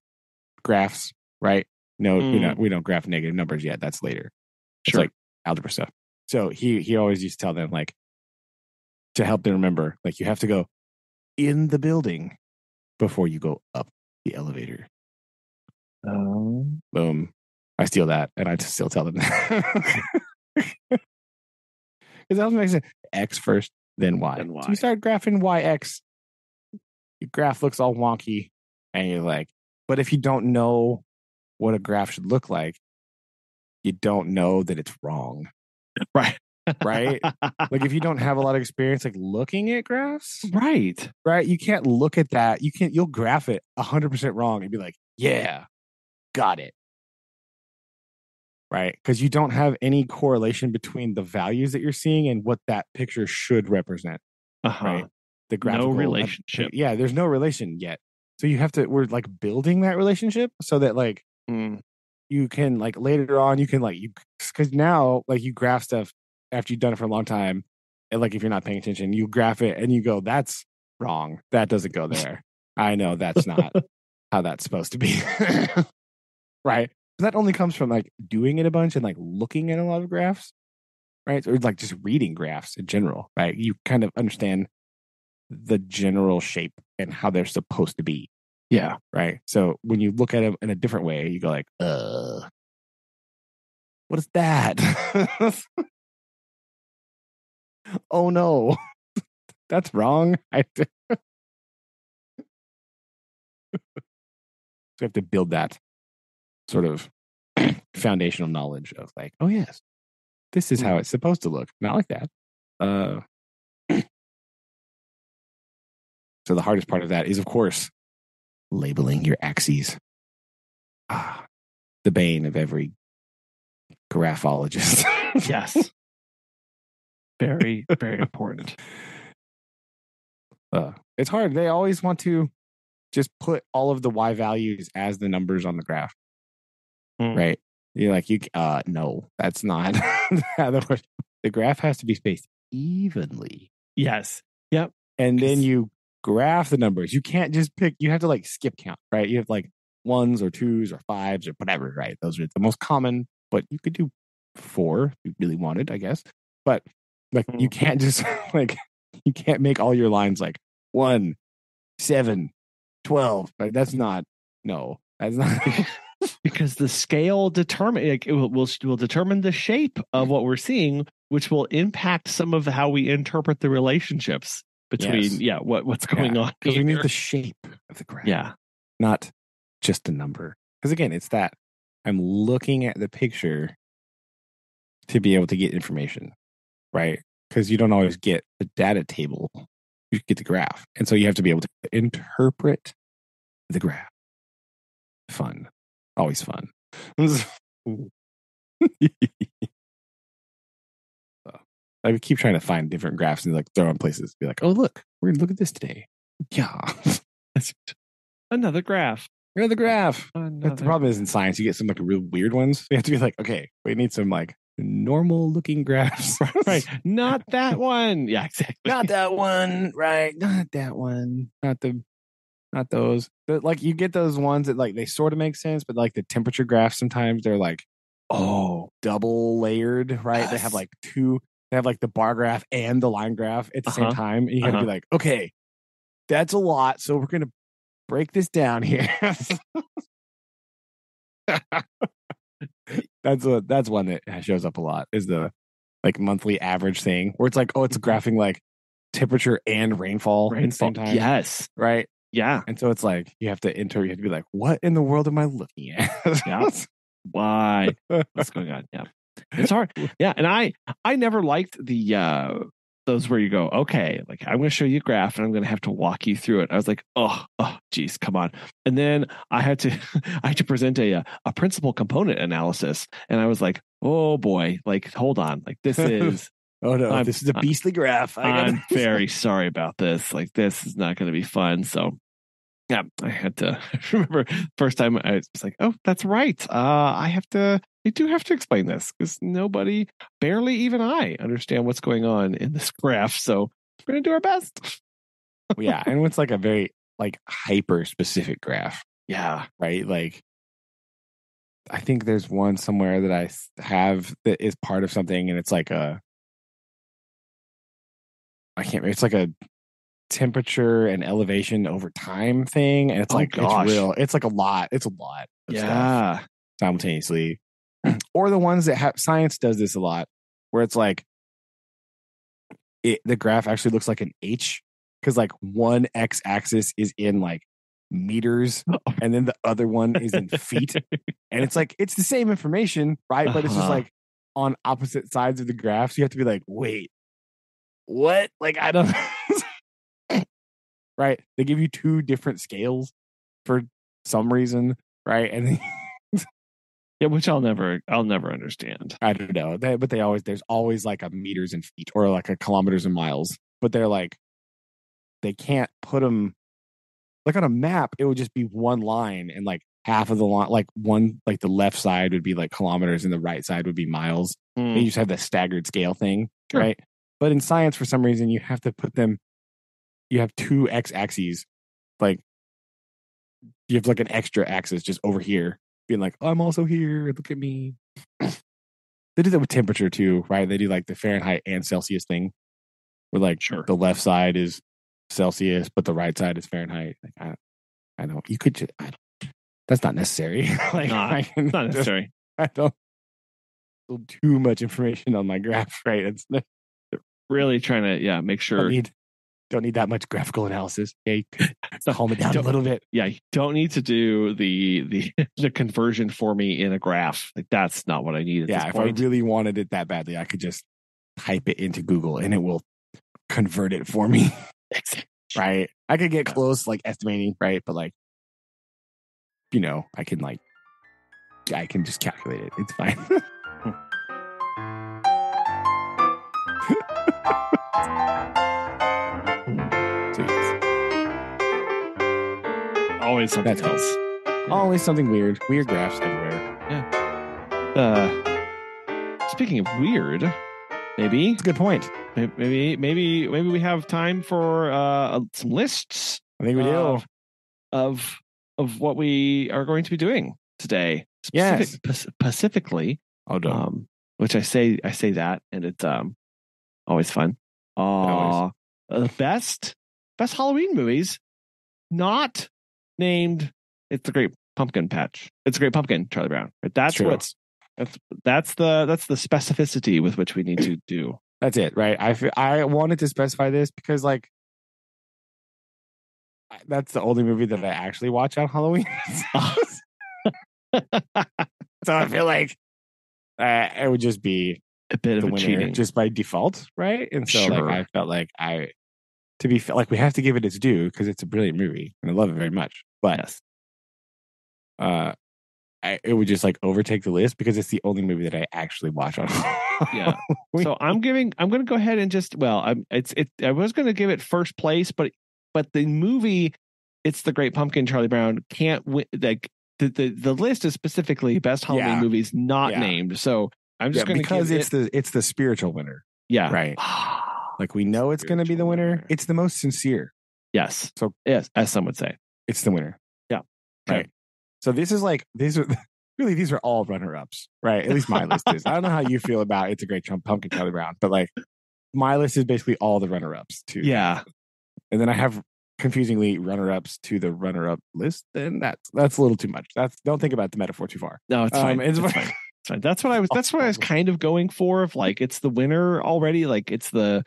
graphs, right? No, we don't graph negative numbers yet. That's later. It's like algebra stuff. So he always used to tell them, like, to help them remember, like, you have to go in the building before you go up the elevator. Boom. I steal that, and I just still tell them that. Because that makes sense. X first, then Y. So you start graphing YX. Your graph looks all wonky, and you're like, but if you don't know what a graph should look like, you don't know that it's wrong.
Right.
Right? Like, if you don't have a lot of experience, like, looking at graphs.
Right.
Right? You can't look at that. You'll graph it 100% wrong and be like, yeah, got it. Right? Because you don't have any correlation between the values that you're seeing and what that picture should represent. Right? The graphical
relationship.
Yeah, there's no relation yet. So we're like building that relationship so that, like, you can, like, later on, you can, like, because now, like, you graph stuff after you've done it for a long time. And, like, if you're not paying attention, you graph it and you go, that's wrong. That doesn't go there. I know that's not how that's supposed to be. Right? That only comes from, like, doing it a bunch and, like, looking at a lot of graphs, right? Or, like, just reading graphs in general, right? You kind of understand the general shape and how they're supposed to be.
Yeah.
Right? So when you look at them in a different way, you go like, what is that? Oh, no. That's wrong. So we have to build that sort of foundational knowledge of, like, oh, yes, this is how it's supposed to look. Not like that. So the hardest part of that is, of course, labeling your axes. The bane of every graphologist.
Yes. Very, very important.
It's hard. They always want to just put all of the Y values as the numbers on the graph. Right? You're like, no, that's not how that works. The graph has to be spaced evenly.
Yes. Yep.
And then you graph the numbers. You can't just pick, you have to, like, skip count, right? You have, like, 1s or 2s or 5s or whatever, right? Those are the most common, but you could do 4 if you really wanted, I guess. But, like, you can't just, like, you can't make all your lines like 1, 7, 12. Like, that's not
because the scale will determine the shape of what we're seeing, which will impact some of how we interpret the relationships between what's going on.
Because we need the shape of the graph.
Yeah.
Not just a number. Because again, it's that I'm looking at the picture to be able to get information, right? Because you don't always get the data table. You get the graph. And so you have to be able to interpret the graph. Fun. Always fun. I would keep trying to find different graphs and, like, throw them places. Be like, oh, look, we're going to look at this today. Yeah.
Another graph.
Another graph. But the problem is, in science, you get some, like, real weird ones. You have to be like, okay, we need some, like, normal looking graphs.
Right. Not that one. Yeah, exactly.
Not that one. Right. Not that one. Not those. But, like, you get those ones that, like, they sort of make sense, but, like, the temperature graphs sometimes they're like, double layered, right? Yes. They have like they have like the bar graph and the line graph at the same time. And you got to be like, okay, that's a lot. So we're going to break this down here. That's one that shows up a lot, is the, like, monthly average thing where it's like, oh, it's graphing like temperature and rainfall at the same time.
Yes.
Right.
Yeah.
And so it's like, you have to be like, what in the world am I looking at?
Yeah. Why? What's going on? Yeah. It's hard. Yeah. And I never liked the those where you go, okay, like I'm going to show you a graph and I'm going to have to walk you through it. I was like, oh, geez, come on. And then I had to, I had to present a principal component analysis, and I was like, oh boy, like hold on, like this is.
Oh no, this is a beastly graph.
I'm very sorry about this. Like this is not going to be fun. So yeah, I had to remember first time I was like, oh, that's right. I do have to explain this because nobody, barely even I, understand what's going on in this graph. So we're going to do our best.
Yeah. And it's like a very like hyper specific graph.
Yeah.
Right. Like I think there's one somewhere that I have that is part of something, and it's like it's like a temperature and elevation over time thing, and it's like gosh. It's real. It's like a lot. It's a lot of stuff simultaneously. Or the ones that have science does this a lot, where it's like the graph actually looks like an H because like one x-axis is in like meters and then the other one is in feet, and it's like it's the same information, right? But it's just like on opposite sides of the graph, so you have to be like, wait, what? Like I don't. Right? They give you two different scales for some reason, right? And
yeah, which I'll never understand.
I don't know. But there's always like a meters and feet or like a kilometers and miles. But they're like, they can't put them like on a map. It would just be one line, and like half of the line, like one, like the left side would be like kilometers and the right side would be miles. And you just have the staggered scale thing, right? But in science, for some reason, you have to put them. You have two x-axes, like you have like an extra axis just over here, being like, I'm also here. Look at me. They do that with temperature too, right? They do like the Fahrenheit and Celsius thing, where like the left side is Celsius, but the right side is Fahrenheit. Like I don't. You could just. That's not necessary. Like
not necessary.
I don't. Too much information on my graph, right? It's
really trying to make sure.
Don't need that much graphical analysis. Okay, calm it down a little bit.
Yeah, you don't need to do the conversion for me in a graph. Like that's not what I need. At this point.
I really wanted it that badly, I could just type it into Google and it will convert it for me. Right? I could get close, like estimating, right? But like, I can just calculate it. It's fine.
Always something else.
Always something weird. Weird graphs everywhere.
Yeah. Speaking of weird, maybe
it's a good point.
Maybe we have time for some lists.
I think we do
of what we are going to be doing today. Specifically, which I say that, and it's always fun. The best Halloween movies, not named. It's the Great Pumpkin Patch. It's a Great Pumpkin, Charlie Brown. Right? That's the specificity with which we need to do.
That's it, right? I wanted to specify this because like that's the only movie that I actually watch on Halloween. So I feel like it would just be
a bit of a cheating
just by default, right? And so like I felt like we have to give it its due because it's a brilliant movie and I love it very much. But it would just like overtake the list because it's the only movie that I actually watch on.
Yeah. So I'm going to go ahead and just I was going to give it first place, but the movie, it's the Great Pumpkin, Charlie Brown, can't win. Like the list is specifically best Halloween movies not named. So I'm just going to
because it's the spiritual winner.
Yeah.
Right. Like we know it's going to be the winner. It's the most sincere.
Yes. So yes, as some would say,
it's the winner.
Yeah.
Right. Okay. So these are all runner-ups, right? At least my list is. I don't know how you feel about It's a Great Pumpkin, Charlie Brown, but like my list is basically all the runner-ups too.
Yeah. And
then I have confusingly runner-ups to the runner-up list. Then that's a little too much. Don't think about the metaphor too far.
No, it's fine. It's fine. It's fine. That's what I was kind of going for. Of like it's the winner already. Like it's a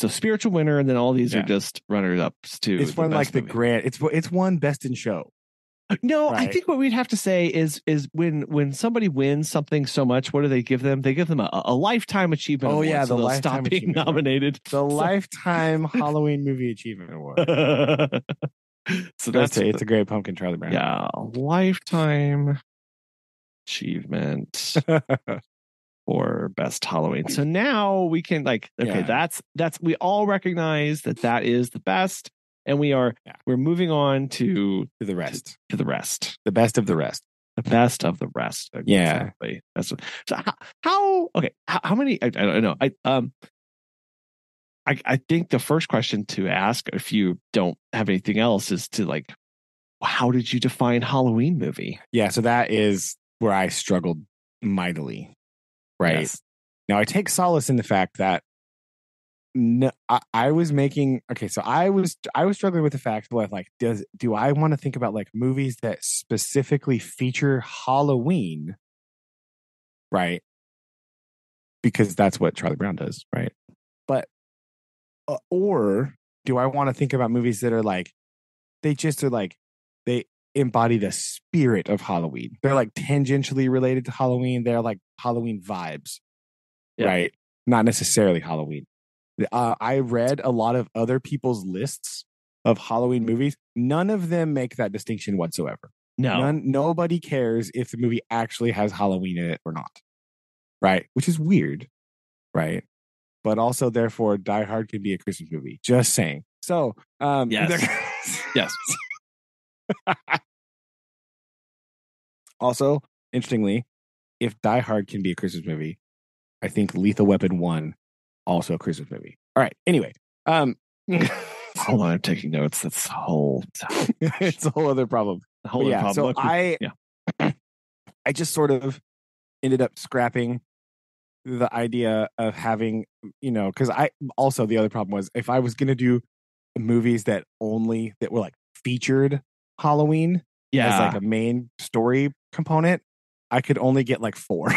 spiritual winner, and then all these are just runners-ups too.
It's one like the grand. It's one best in show.
No,
Right.
I think what we'd have to say is when somebody wins something so much, what do they give them? They give them a lifetime achievement award.
Yeah,
so
the
they'll
lifetime
stop being nominated.
The Lifetime Halloween Movie Achievement Award.
So
it's a great pumpkin, Charlie Brown.
Yeah, lifetime achievement for best Halloween. So now we can that's we all recognize that is the best, and we're moving on to
the rest.
To the rest.
The best of the rest.
The best of the rest. Exactly. That's how many I don't know. I think the first question to ask, if you don't have anything else, is to how did you define Halloween movie?
Yeah, so that is where I struggled mightily. Right. Yes. Now I take solace in the fact that I was making so I was struggling with the fact that do I want to think about movies that specifically feature Halloween, right? Because that's what Charlie Brown does, right? But or do I want to think about movies that are they just are they embody the spirit of Halloween? They're tangentially related to Halloween. They're Halloween vibes, right? Not necessarily Halloween. I read a lot of other people's lists of Halloween movies. None of them make that distinction whatsoever.
No.
Nobody cares if the movie actually has Halloween in it or not. Right? Which is weird. Right? But also, therefore, Die Hard can be a Christmas movie. Just saying. So,
yes. Yes.
Also, interestingly, if Die Hard can be a Christmas movie, I think Lethal Weapon 1 also a Christmas movie. All right. Anyway,
hold on, I'm taking notes. That's a whole.
It's a whole other problem.
Problem.
So I just sort of ended up scrapping the idea of having, because I also the other problem was if I was going to do movies that were featured Halloween as a main story component, I could only get 4.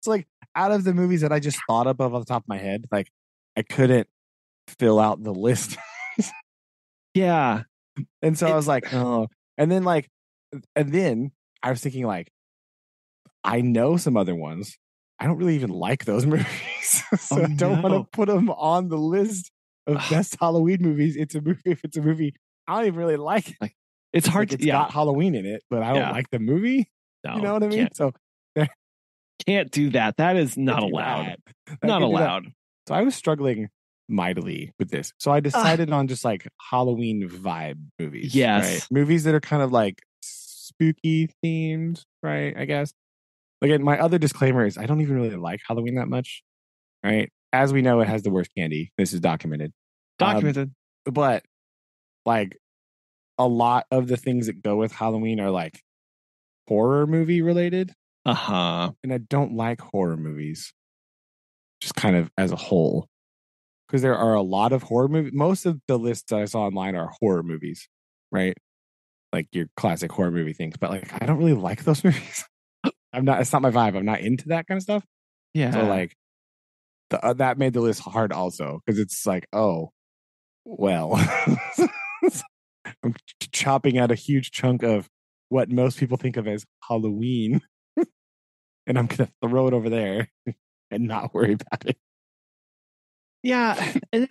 It's out of the movies that I just thought of off the top of my head, I couldn't fill out the list.
Yeah.
And so I was oh. And then I was thinking I know some other ones. I don't really even like those movies. So I don't want to put them on the list of best Halloween movies. It's a movie. If it's a movie I don't even really like.
It's hard
it's got Halloween in it, but I don't like the movie.
No,
you know what I mean? So
can't do that. That is not allowed. Not allowed.
So I was struggling mightily with this. So I decided on just Halloween vibe movies.
Yes.
Right? Movies that are kind of spooky themed, right? I guess. Again, my other disclaimer is I don't even really like Halloween that much. Right? As we know, it has the worst candy. This is documented. But a lot of the things that go with Halloween are horror movie related. And I don't like horror movies, just kind of as a whole, because there are a lot of horror movies. Most of the lists I saw online are horror movies, right? Your classic horror movie things. But I don't really like those movies. It's not my vibe. I'm not into that kind of stuff.
Yeah.
So that made the list hard also, because it's oh, well, I'm chopping out a huge chunk of what most people think of as Halloween. And I'm going to throw it over there and not worry about it.
Yeah.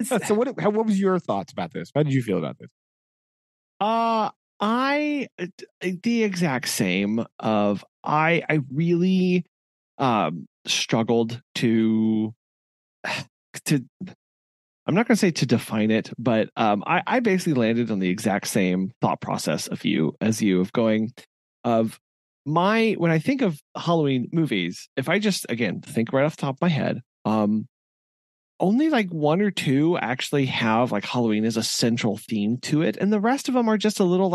So what was your thoughts about this? How did you feel about this?
The exact same of I really struggled to I'm not going to say to define it, but I basically landed on the exact same thought process as you of going when I think of Halloween movies, if I just again think right off the top of my head, only one or two actually have Halloween as a central theme to it, and the rest of them are just a little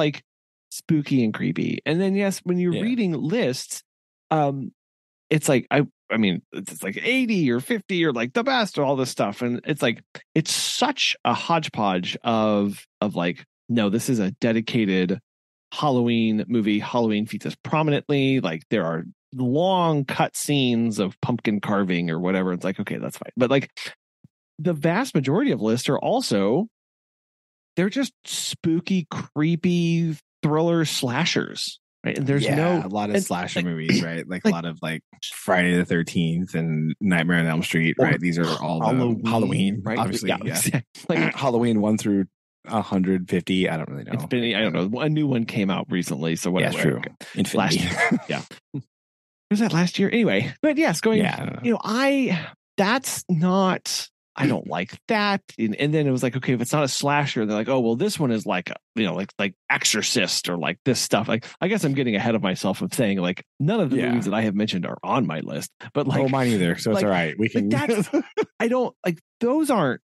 spooky and creepy. And then yes, when you're reading lists, it's I mean, it's 80 or 50 or the best or all this stuff. And it's such a hodgepodge of no, this is a dedicated Halloween movie. Halloween features prominently. There are long cut scenes of pumpkin carving or whatever. It's okay, that's fine. But the vast majority of lists are also they're just spooky, creepy thriller slashers. Right. And there's
a lot of slasher movies, right? Like a lot of like Friday the 13th and Nightmare on Elm Street, right? These are all Halloween,
right?
Obviously. Yeah.
Exactly. Like
Halloween 1 through 150. I don't really know.
Infinity. I don't know. A new one came out recently. So whatever.
Yeah, true. Infinity.
Yeah. Was that last year? Anyway, but yes, that's not, I don't like that. And then it was like, okay, if it's not a slasher, they're like, oh, well, this one is like, like Exorcist or like this stuff. Like, I guess I'm getting ahead of myself of saying like none of the movies that I have mentioned are on my list, but like,
mine either. So it's all right. We can,
I don't like, those aren't,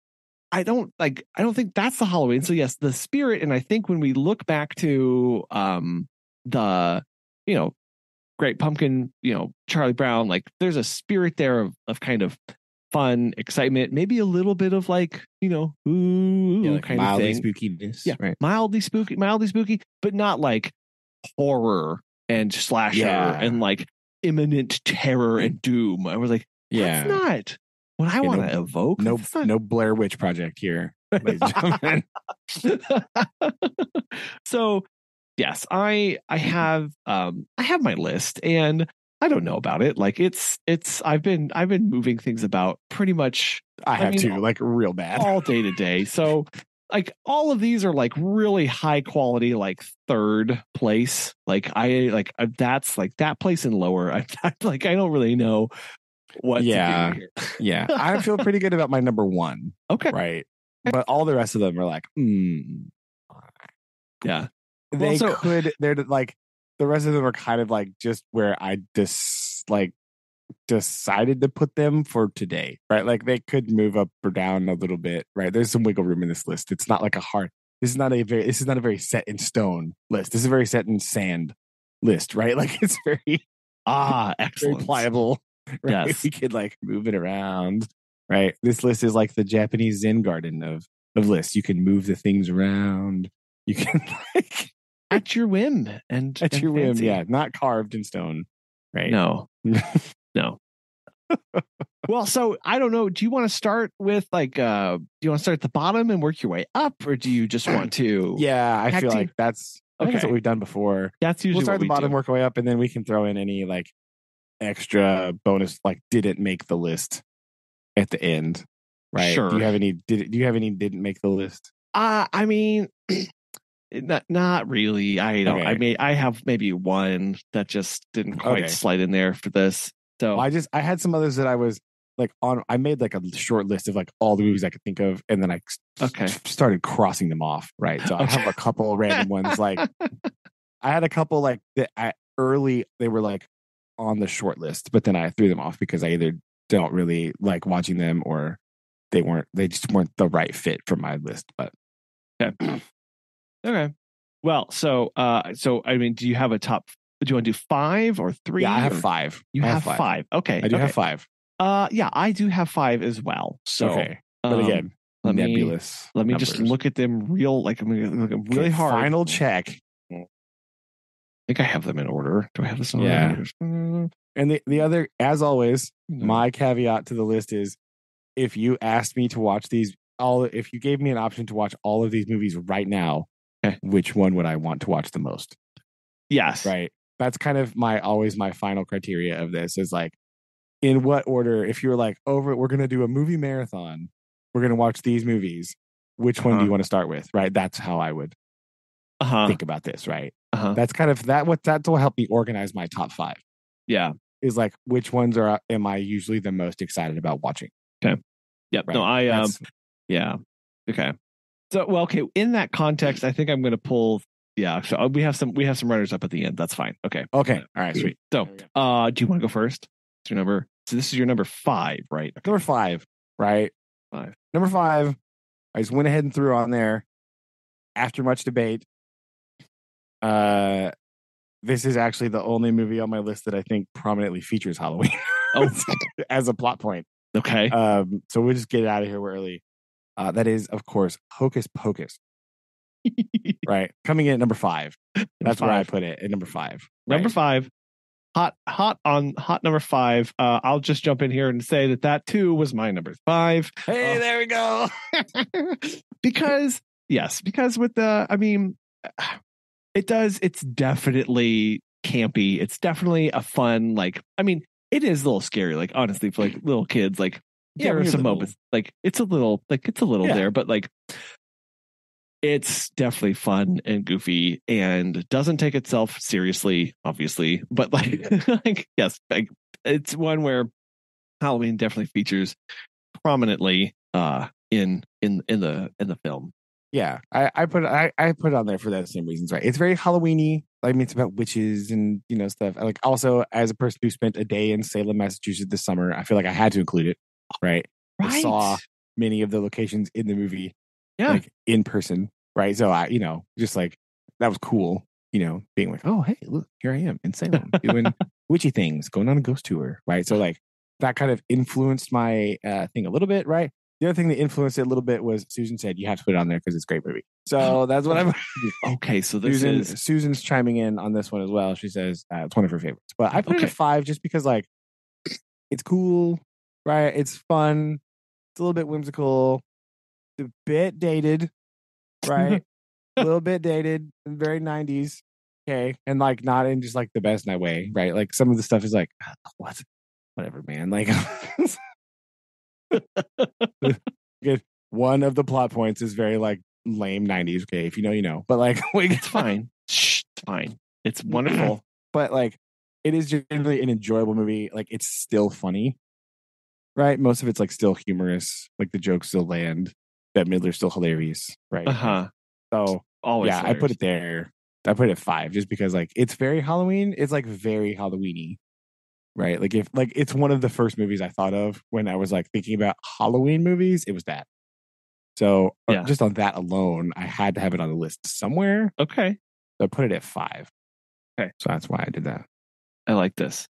I don't think that's the Halloween. So yes, the spirit. And I think when we look back to, the, Great Pumpkin, Charlie Brown, like there's a spirit there of kind of fun, excitement, maybe a little bit of like, like
kind mildly of thing. Spookiness.
Yeah, right. Mildly spooky, but not like horror and slasher and like imminent terror and doom. I was like, that's not what I want to evoke.
No Blair Witch Project here, ladies and gentlemen.
So yes, I have my list and I don't know about it. Like I've been moving things about pretty much.
I have too, like real bad
all day to day. So like all of these are like really high quality, like third place. Like that's like that place and lower. I don't really know what. To do here.
Yeah. I feel pretty good about my number one.
Okay.
Right. But all the rest of them are like,
yeah.
They're like, the rest of them are kind of like just where I decided to put them for today, right? Like they could move up or down a little bit, right? There's some wiggle room in this list. It's not like this is not a very set in stone list. This is a very set in sand list, right? Like it's very
excellent,
very pliable. Right? Yes. We could like move it around, right? This list is like the Japanese Zen garden of lists. You can move the things around. You can like
at your whim and
at your whim, not carved in stone, right?
No. Well, so I don't know. Do you want to start with like do you want to start at the bottom and work your way up, or do you just want to?
I feel like that's what we've done before.
That's usually
we'll start at the bottom, work our way up, and then we can throw in any like extra bonus like didn't make the list at the end, right?
Sure.
Do you have any didn't make the list?
I mean. Not really. I don't. Okay. I have maybe one that just didn't quite slide in there for this. So
I had some others that I was like on. I made like a short list of like all the movies I could think of, and then I started crossing them off. Right. So I have a couple random ones. Like I had a couple like that early. They were like on the short list, but then I threw them off because I either don't really like watching them or they just weren't the right fit for my list. But
okay. Okay. Well, so I mean, do you have a top? Do you want to do 5 or 3?
Yeah, I have 5.
You have 5. Okay.
I do have 5.
Yeah, I do have 5 as well. So,
okay. But again, nebulous.
Let me just look at them real. Like I'm going to look at them really hard.
Final check.
I think I have them in order. Do I have this in
order? And the other, as always, my caveat to the list is, if you asked me to watch these if you gave me an option to watch all of these movies right now. Which one would I want to watch the most?
Yes.
Right. That's kind of my final criteria of this is like, in what order, if you're like, we're going to do a movie marathon, we're going to watch these movies, which one do you want to start with? Right. That's how I would think about this. Right. That's kind of that will help me organize my top 5.
Yeah.
Is like, which ones am I usually the most excited about watching?
Okay. Yep. Right? No, yeah. Okay. So, well, okay. In that context, I think I'm going to pull. Yeah. So we have some runners up at the end. That's fine. Okay.
Okay. All right. Sweet.
So, do you want to go first? It's your number. So this is your number 5, right?
Okay. Number 5, right?
5.
Number 5. I just went ahead and threw on there after much debate. This is actually the only movie on my list that I think prominently features Halloween. As a plot point.
Okay.
So we'll just get it out of here early. That is, of course, Hocus Pocus. Right. Coming in at number 5. That's where I put it at number 5. Right?
Number 5. Hot number 5. I'll just jump in here and say that too was my number 5.
Hey, there we go.
Because yes, because with the, I mean, it's definitely campy. It's definitely a fun, like, I mean, it is a little scary, like, honestly, for like little kids, like, there are some moments, like, it's a little there, but like, it's definitely fun and goofy and doesn't take itself seriously, obviously, but like, like, yes, like, it's one where Halloween definitely features prominently in the film.
Yeah, I put it on there for those same reasons, right? It's very Halloweeny. I mean, it's about witches and stuff. Like, also, as a person who spent a day in Salem, Massachusetts this summer, I feel like I had to include it, right?
Right.
I saw many of the locations in the movie,
yeah,
like in person, right? So I, just like that was cool, being like, oh, hey, look, here I am in Salem doing witchy things, going on a ghost tour, right? So like that kind of influenced my thing a little bit, right? The other thing that influenced it a little bit was Susan said you have to put it on there because it's a great movie. So that's what I'm.
Okay, so
Susan's chiming in on this one as well. She says it's one of her favorites, but I put it at 5 just because like it's cool, right? It's fun. It's a little bit whimsical. It's a bit dated, right? A little bit dated, very 90s. Okay, and like not in just like the best night way, right? Like some of the stuff is like what, whatever, man. Like. One of the plot points is very like lame 90s. Okay, if you know, you know. But like,
it's fine. Shh, it's fine. It's wonderful.
But like, it is generally an enjoyable movie. Like, it's still funny, right? Most of it's like still humorous. Like the jokes still land. Bette Midler's still hilarious, right? So
always,
yeah,
hilarious.
I put it there. I put it at 5 just because like it's very Halloween. It's like very Halloweeny. Right. Like if like it's one of the first movies I thought of when I was like thinking about Halloween movies, it was that. So just on that alone, I had to have it on the list somewhere.
Okay.
So I put it at 5.
Okay.
So that's why I did that.
I like this.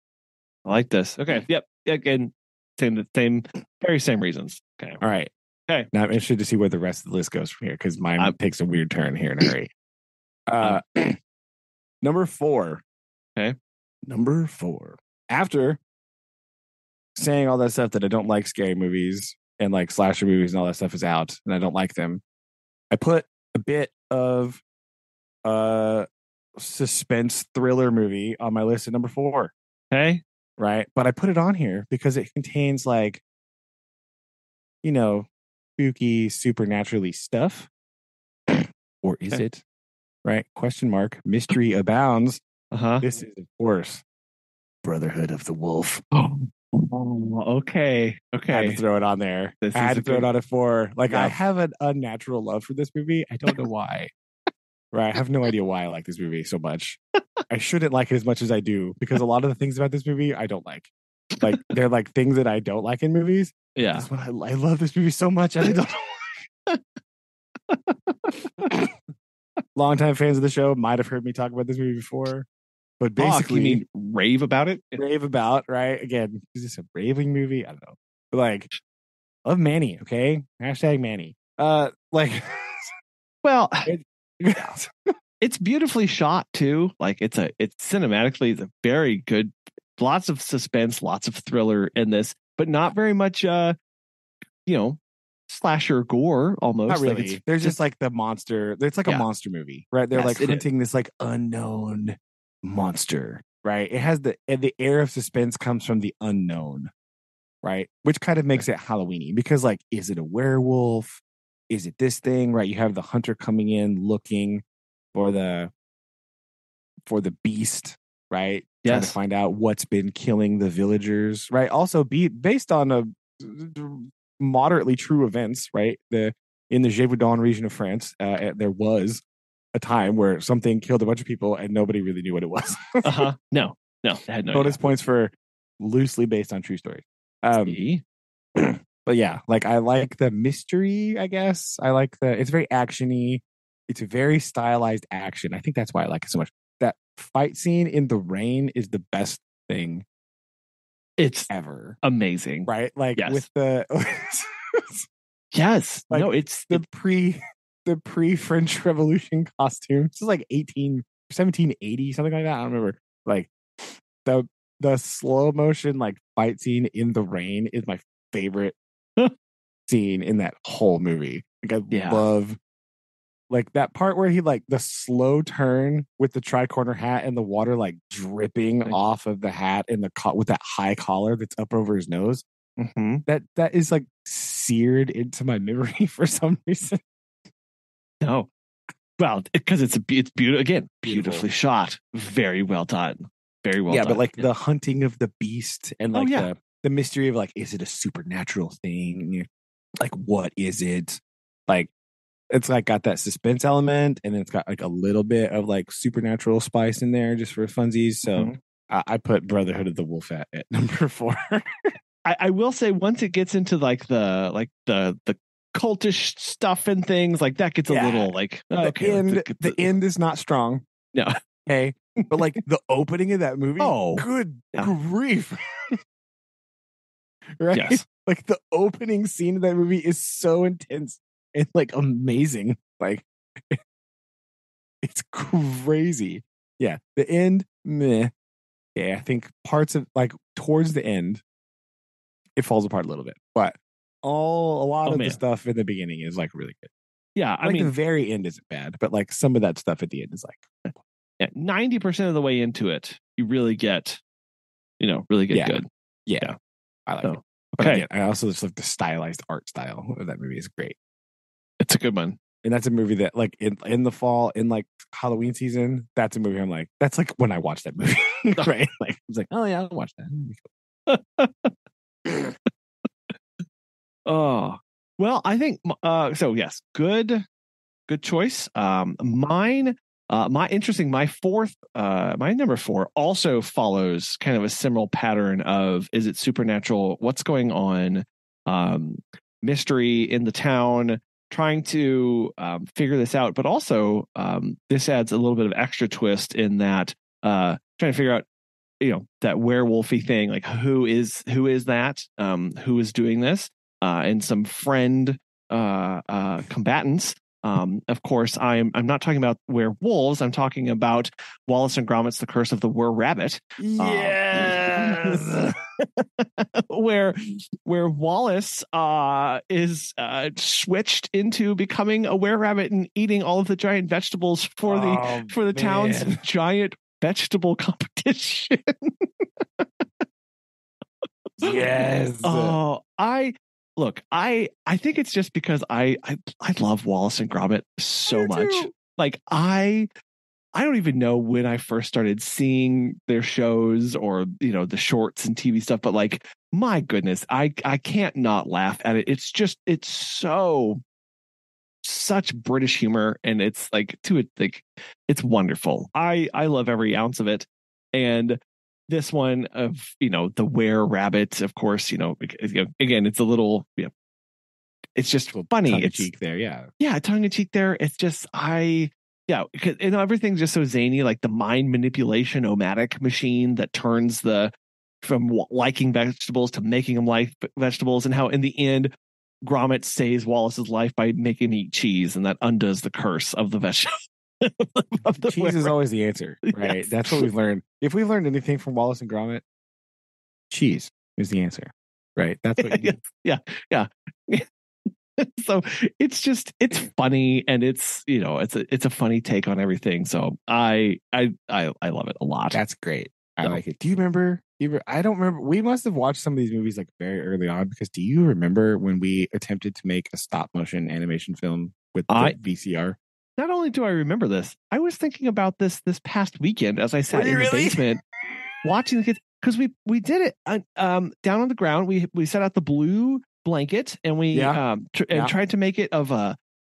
Okay. Yep. Again, very same reasons. Okay.
All right.
Okay.
Now I'm interested to see where the rest of the list goes from here because mine takes a weird turn here in a hurry. Number 4.
Okay.
Number 4. After saying all that stuff that I don't like scary movies and like slasher movies and all that stuff is out and I don't like them, I put a bit of suspense thriller movie on my list at number 4.
Okay.
Right. But I put it on here because it contains like, spooky, supernaturally stuff. Or is it? Right. Question mark. Mystery abounds. This is, of course, Brotherhood of the Wolf.
Okay.
I had to throw it on there. I had to throw it on at 4. Like, I have an unnatural love for this movie. I don't know why. Right. I have no idea why I like this movie so much. I shouldn't like it as much as I do because a lot of the things about this movie I don't like. Like, they're like things that I don't like in movies.
Yeah.
That's what I love this movie so much. I don't know. Longtime fans of the show might have heard me talk about this movie before. But basically,
you mean rave about it?
Rave about, right? Again, is this a raving movie? I don't know. But like, love Manny, okay? Hashtag Manny. Like,
well, it's beautifully shot too. Like it's cinematically, it's a very good, lots of suspense, lots of thriller in this, but not very much, slasher gore almost.
Not really. Like there's just like the monster. It's like a monster movie, right? They're like hunting this like unknown monster, right? It has the air of suspense comes from the unknown, right? Which kind of makes it Halloweeny because like, is it a werewolf? Is it this thing, right? You have the hunter coming in looking for the beast, right?
Yes.
Trying to find out what's been killing the villagers, right? Also based on a moderately true events, right? In the Gévaudan region of France, there was a time where something killed a bunch of people and nobody really knew what it was.
No, I had no
bonus points for loosely based on true stories. But yeah, like I like the mystery, I guess. I like it's very actiony. It's a very stylized action. I think that's why I like it so much. That fight scene in the rain is the best thing
it's
ever.
Amazing.
Right? Like with the
yes.
Like,
no, it's
the pre-French Revolution costume. This is like 1780, something like that. I don't remember. Like the slow motion like fight scene in the rain is my favorite scene in that whole movie. Like I love like that part where he like the slow turn with the tri-corner hat and the water like dripping off of the hat and with that high collar that's up over his nose.
Mm-hmm.
That is like seared into my memory for some reason.
No, well, because it's beautiful again, beautifully shot, very well done, very well done.
But like the hunting of the beast and like the mystery of like, is it a supernatural thing? Like, what is it? Like, it's like got that suspense element, and it's got like a little bit of like supernatural spice in there just for funsies. So I put Brotherhood of the Wolf at number 4.
I will say once it gets into like the cultish stuff and things like that gets a little like
the end is not strong.
No,
okay, but like the opening of that movie, good grief, right?
Yes.
Like the opening scene of that movie is so intense and like amazing. Like it's crazy. Yeah, the end, meh. Yeah, I think parts of like towards the end, it falls apart a little bit, but a lot of the stuff in the beginning is like really good.
Yeah, I
mean,
the
very end isn't bad, but like some of that stuff at the end is like
90% of the way into it, you really get, really get good.
Yeah, I like it. But again, I also just like the stylized art style of that movie is great.
It's a good one.
And that's a movie that like in the fall, in like Halloween season, that's a movie I'm like, that's like when I watch that movie. Right? Like I was like, oh yeah, I'll watch that.
Oh, well, I think so. Yes, good choice. Mine, my fourth, my number 4 also follows kind of a similar pattern of, is it supernatural? What's going on? Mystery in the town, trying to figure this out, but also this adds a little bit of extra twist in that trying to figure out, that werewolfy thing, like who is that, who is doing this, and some friend combatants. Of course, I'm not talking about werewolves. I'm talking about Wallace and Gromit's The Curse of the Were-Rabbit.
Yes.
where Wallace is switched into becoming a were-rabbit and eating all of the giant vegetables for the town's giant vegetable competition.
Yes.
Oh, I think it's just because I love Wallace and Gromit so much. Like I don't even know when I first started seeing their shows or the shorts and TV stuff, but like my goodness, I can't not laugh at it. It's such British humor, and it's like it's wonderful. I love every ounce of it. And this one of the were-rabbit, of course, again, it's a little it's just funny.
Tongue-in-cheek there,
tongue-in-cheek there. It's just because everything's just so zany, like the mind manipulation omatic machine that turns from liking vegetables to making them like vegetables, and how in the end Gromit saves Wallace's life by making him eat cheese, and that undoes the curse of the vegetable.
Cheese is always the answer, right?
Yes.
That's what we've learned. If we've learned anything from Wallace and Gromit, cheese is the answer, right? That's what you
do. Yeah. So it's funny, and it's a funny take on everything. So I love it a lot.
That's great. I like it. Do you remember? I don't remember. We must have watched some of these movies like very early on, because do you remember when we attempted to make a stop motion animation film with the VCR?
Not only do I remember this, I was thinking about this past weekend as I sat in the basement watching the kids, because we did it down on the ground. We set out the blue blanket, and we tried to make it of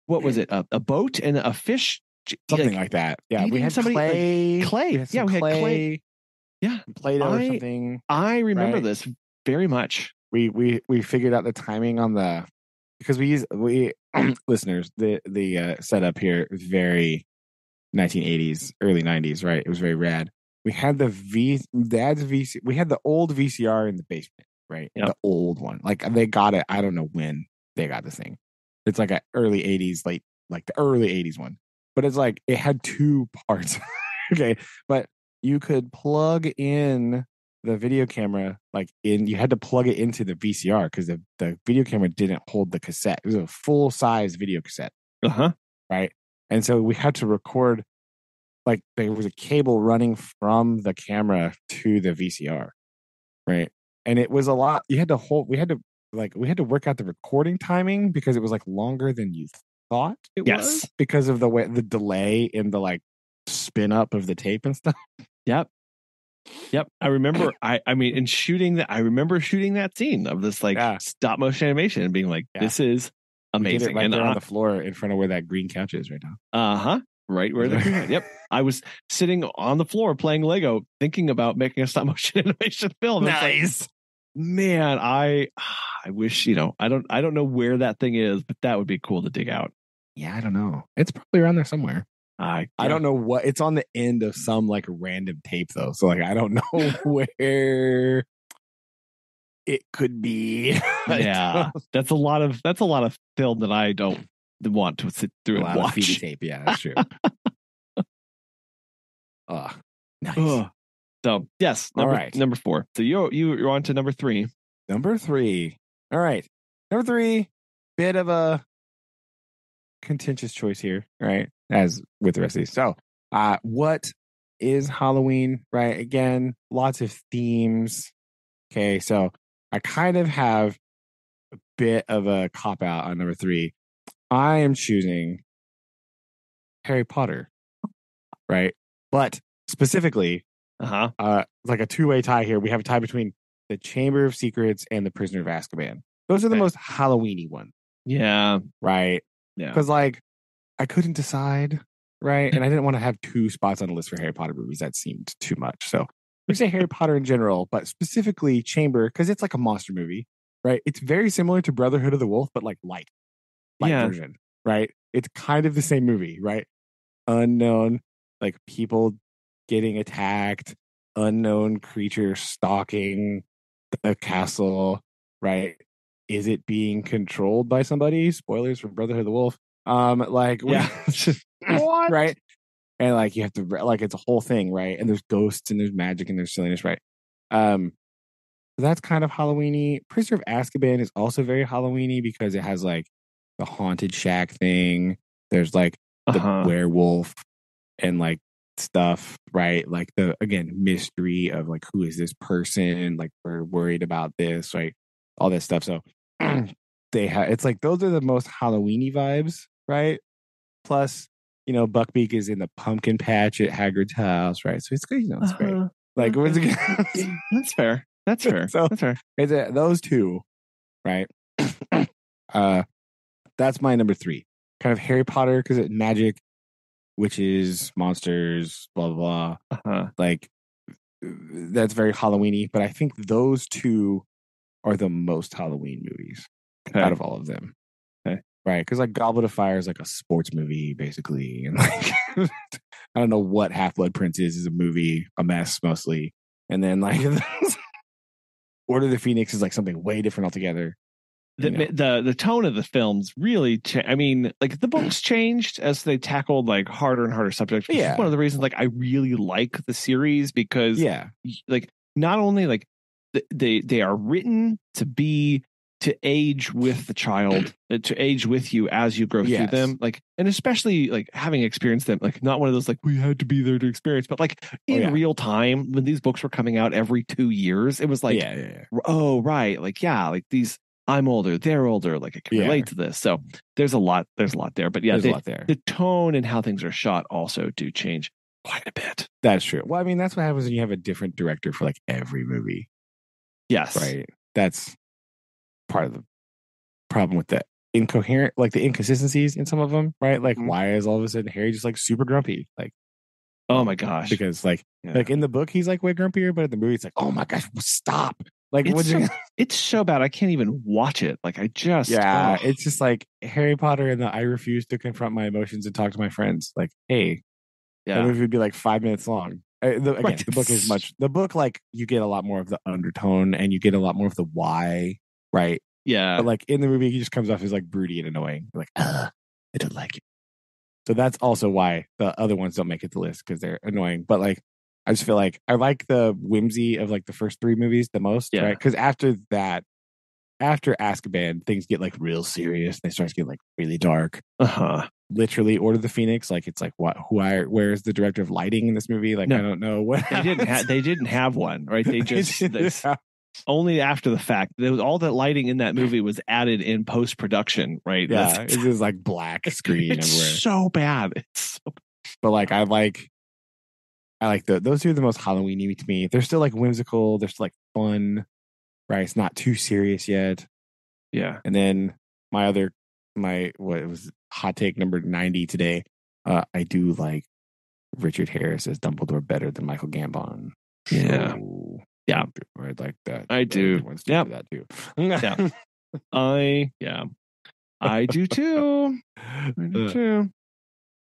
what was it, a boat and a fish,
something like that. Yeah, we had clay.
We had clay. Yeah,
Play-Doh or something.
I remember this very much.
We figured out the timing on because we listeners, the setup here is very 1980s, early 90s, right? It was very rad. We had we had the old VCR in the basement, right? Yep. The old one. Like they got it, I don't know when they got this thing. It's like an early 80s, like the early 80s one. But it's like it had 2 parts. Okay. But you could plug in the video camera, you had to plug it into the VCR, because the video camera didn't hold the cassette. It was a full size video cassette.
Uh-huh.
Right. And so we had to record, like there was a cable running from the camera to the VCR, right? And it was a lot. We had to work out the recording timing because it was like longer than you thought it was because of the delay in the like spin up of the tape and stuff.
Yep. I remember I mean in shooting that, I remember shooting that scene of this like stop motion animation and being like, this is amazing.
We did it right there on the floor in front of where that green couch is right now.
Right where the green. Yep. I was sitting on the floor playing Lego, thinking about making a stop motion animation film.
Nice.
Like, man, I wish, I don't know where that thing is, but that would be cool to dig out.
Yeah, I don't know. It's probably around there somewhere.
I
don't know what it's on the end of some like random tape though. So like I don't know where it could be.
Yeah. That's a lot of film that I don't want to sit through and watch.
Tape. Yeah, that's true. Nice.
So yes, number 4. So you're on to number 3.
Number 3. All right. Number 3, bit of a contentious choice here, right? As with the rest of these. So what is Halloween, right? Again, lots of themes. Okay, so I kind of have a bit of a cop out on number 3. I am choosing Harry Potter, right? But specifically, like a two-way tie here. We have a tie between the Chamber of Secrets and the Prisoner of Azkaban. Those are the most Halloween-y ones.
Yeah.
Right?
Yeah.
Because like I couldn't decide, right? And I didn't want to have 2 spots on the list for Harry Potter movies. That seemed too much. So we say Harry Potter in general, but specifically Chamber, because it's like a monster movie, right? It's very similar to Brotherhood of the Wolf, but like light version, right? It's kind of the same movie, right? Unknown, like people getting attacked, unknown creature stalking the castle, right? Is it being controlled by somebody? Spoilers for Brotherhood of the Wolf. What? Right? And like you have to like it's a whole thing, right? And there's ghosts and there's magic and there's silliness, right? That's kind of Halloweeny. Prisoner of Azkaban is also very Halloweeny because it has like the haunted shack thing. There's like the werewolf and like stuff, right? Like the mystery of like who is this person? Like we're worried about this, right? All this stuff. So it's like those are the most Halloweeny vibes, right? Plus, Buckbeak is in the pumpkin patch at Hagrid's house, right? So it's great, it's great. Like once again,
that's fair. That's fair.
So
that's fair.
It's those two, right? That's my number 3. Kind of Harry Potter because it's magic, witches, monsters, blah blah blah. Like that's very Halloweeny. But I think those 2 are the most Halloween movies out of all of them. Okay. Right. Because like Goblet of Fire is like a sports movie, basically. And like I don't know what Half-Blood Prince is a movie, a mess mostly. And then like Order of the Phoenix is like something way different altogether.
The tone of the films really I mean, like the books changed as they tackled like harder and harder subjects. Which is one of the reasons like I really like the series because like not only like they are written to age with the child, to age with you as you grow through them, like, and especially like having experienced them, like not one of those like we had to be there to experience, but like in real time when these books were coming out every 2 years, it was like, oh right, like like these. I'm older, they're older, like I can relate to this. So there's a lot there. But yeah, the tone and how things are shot also do change quite a bit.
That's true. Well, I mean, that's what happens when you have a different director for like every movie.
Yes.
Right. That's part of the problem with the incoherent, like the inconsistencies in some of them, right? Like why is all of a sudden Harry just like super grumpy? Like,
oh my gosh.
Because like in the book, he's like way grumpier, but in the movie, it's like, oh my gosh, stop. Like
it's so bad I can't even watch it. Like I just
it's just like Harry Potter and I refuse to confront my emotions and talk to my friends. Like, hey, that movie would be like 5 minutes long. The book is the book like you get a lot more of the undertone and you get a lot more of the why, right?
Yeah.
But like in the movie, he just comes off as like broody and annoying. You're like, I don't like it. So that's also why the other ones don't make it to the list because they're annoying. But like I just feel like I like the whimsy of like the first 3 movies the most, right? Because after that, after Azkaban, things get like real serious. They start to get like really dark. Literally, Order of the Phoenix. Like it's like where's the director of lighting in this movie? Like I don't know what
they didn't have one, right? They just only after the fact. There was all that lighting in that movie was added in post production, right?
Yeah, it's just like black screen
it's
everywhere.
So bad. It's so bad.
But like I like those two are the most Halloweeny to me. They're still like whimsical. They're still like fun, right? It's not too serious yet.
Yeah.
And then what was hot take number 90 today. I do like Richard Harris as Dumbledore better than Michael Gambon.
Yeah.
So,
yeah.
I'd like that.
I do.
Yeah. That too.
Yeah. I do too.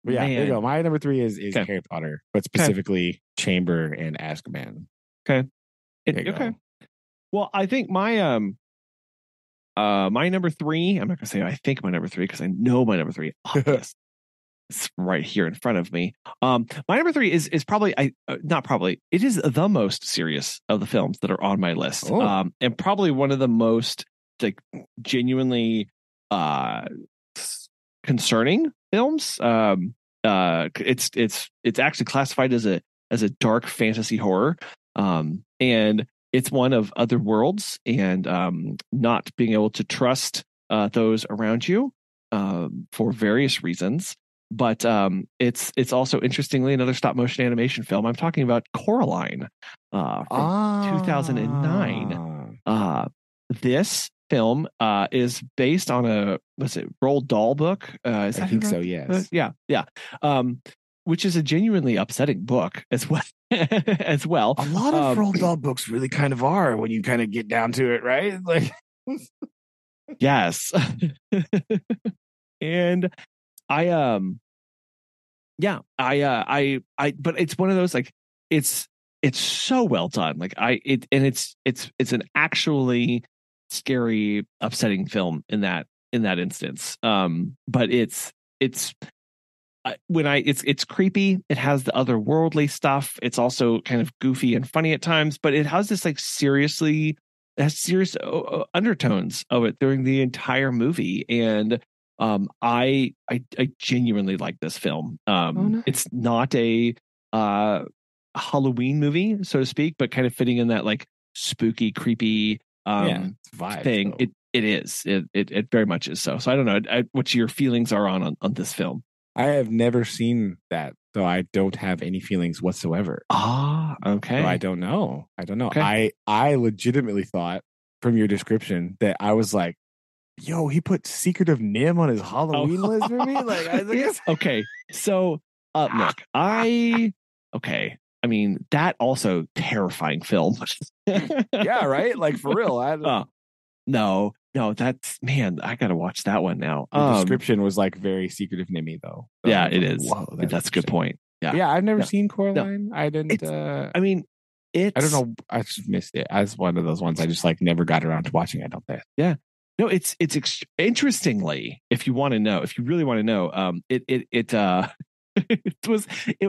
But yeah, there you go. My number 3 is Harry Potter, but specifically Chamber and Azkaban.
Okay. Okay. Well, I think my my number 3, I'm not gonna say I think my number 3 because I know my number 3. Obvious. It's right here in front of me. My number 3 is probably not probably, it is the most serious of the films that are on my list. And probably one of the most like genuinely concerning films. It's actually classified as a dark fantasy horror. And it's one of other worlds and not being able to trust those around you for various reasons. But it's also interestingly another stop motion animation film. I'm talking about Coraline from 2009. This film is based on a Roald Dahl book.
I think so. Yes.
Yeah. Which is a genuinely upsetting book as well. As well,
a lot of Roald Dahl books really kind of are when you kind of get down to it, right? Like,
yes. And but it's one of those like it's so well done. Like it's an actually scary, upsetting film in that instance. But it's it's creepy. It has the otherworldly stuff. It's also kind of goofy and funny at times, but it has this like serious undertones of it during the entire movie. And I genuinely like this film.
Nice.
It's not a Halloween movie, so to speak, but kind of fitting in that like spooky, creepy
vibe
thing.
So.
It is. It very much is so. So I don't know what your feelings are on this film.
I have never seen that, so I don't have any feelings whatsoever.
Okay.
So I don't know.
Okay.
I legitimately thought from your description that I was like, yo, he put Secret of Nim on his Halloween list for me? Like, I guess.
Okay. So, look, I mean, that also terrifying film.
Yeah, right? Like, for real.
No, that's, man, I gotta watch that one now.
The description was like very Secret of Nimmy, though.
So yeah, it is. Whoa, that's a good point. Yeah,
I've never seen Coraline. No. I didn't.
I mean,
I don't know. I just missed it. As one of those ones, I just like never got around to watching. I don't think.
Yeah. No, it's interestingly, if you really want to know, it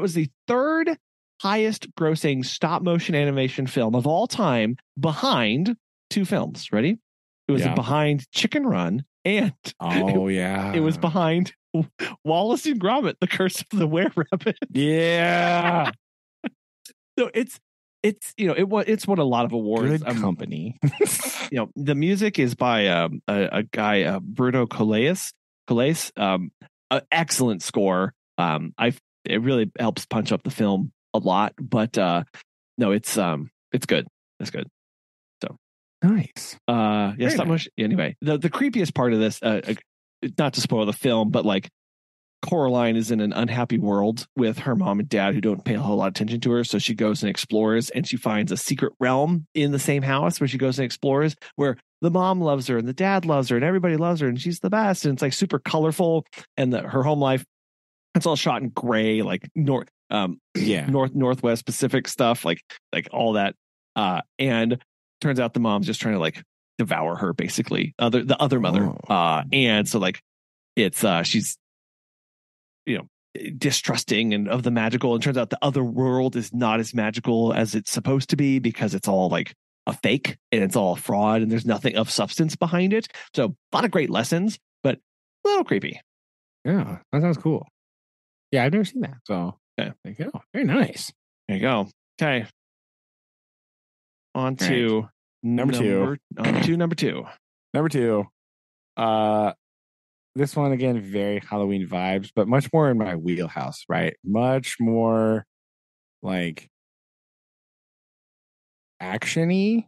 was the third highest grossing stop motion animation film of all time, behind two films. Ready? It was behind Chicken Run and it was behind Wallace and Gromit: The Curse of the Were-Rabbit.
Yeah.
So it's it's won a lot of awards.
Good company.
The music is by a guy, Bruno Colais. Excellent score. It really helps punch up the film a lot. But no, it's good. It's good. So
nice.
Stop motion. Anyway, the creepiest part of this, not to spoil the film, but like, Coraline is in an unhappy world with her mom and dad who don't pay a whole lot of attention to her. So she goes and explores, and she finds a secret realm in the same house where she goes and explores, where the mom loves her and the dad loves her and everybody loves her and she's the best. And it's like super colorful. And her home life, it's all shot in gray, like Northwest Pacific stuff, like all that. And turns out the mom's just trying to like devour her, basically, the other mother. And so like it's she's distrusting and of the magical, and turns out the other world is not as magical as it's supposed to be, because it's all like a fake and it's all fraud and there's nothing of substance behind it. So a lot of great lessons, but a little creepy.
Yeah, that sounds cool. Yeah, I've never seen that. So there you go. Very nice.
There you go. Okay. On to
right. number two.
Number two.
Number two. This one again, very Halloween vibes, but much more in my wheelhouse, right? Much more like action-y,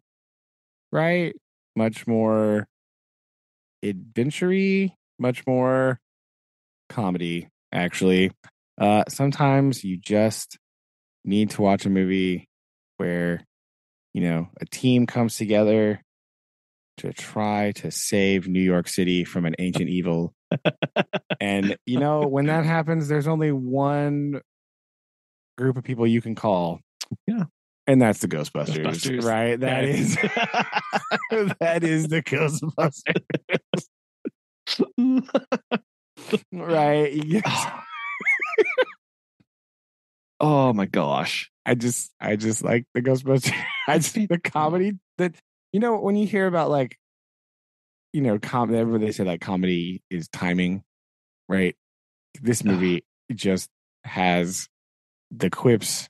right? Much more adventure-y, much more comedy, actually. Sometimes you just need to watch a movie where, a team comes together to try to save New York City from an ancient evil. And, when that happens, there's only one group of people you can call.
Yeah.
And that's the Ghostbusters. Right? That is that is the Ghostbusters. Right. Yes.
Oh my gosh.
I just like the Ghostbusters. The comedy that when you hear about like everybody say like comedy is timing, right? This movie just has the quips,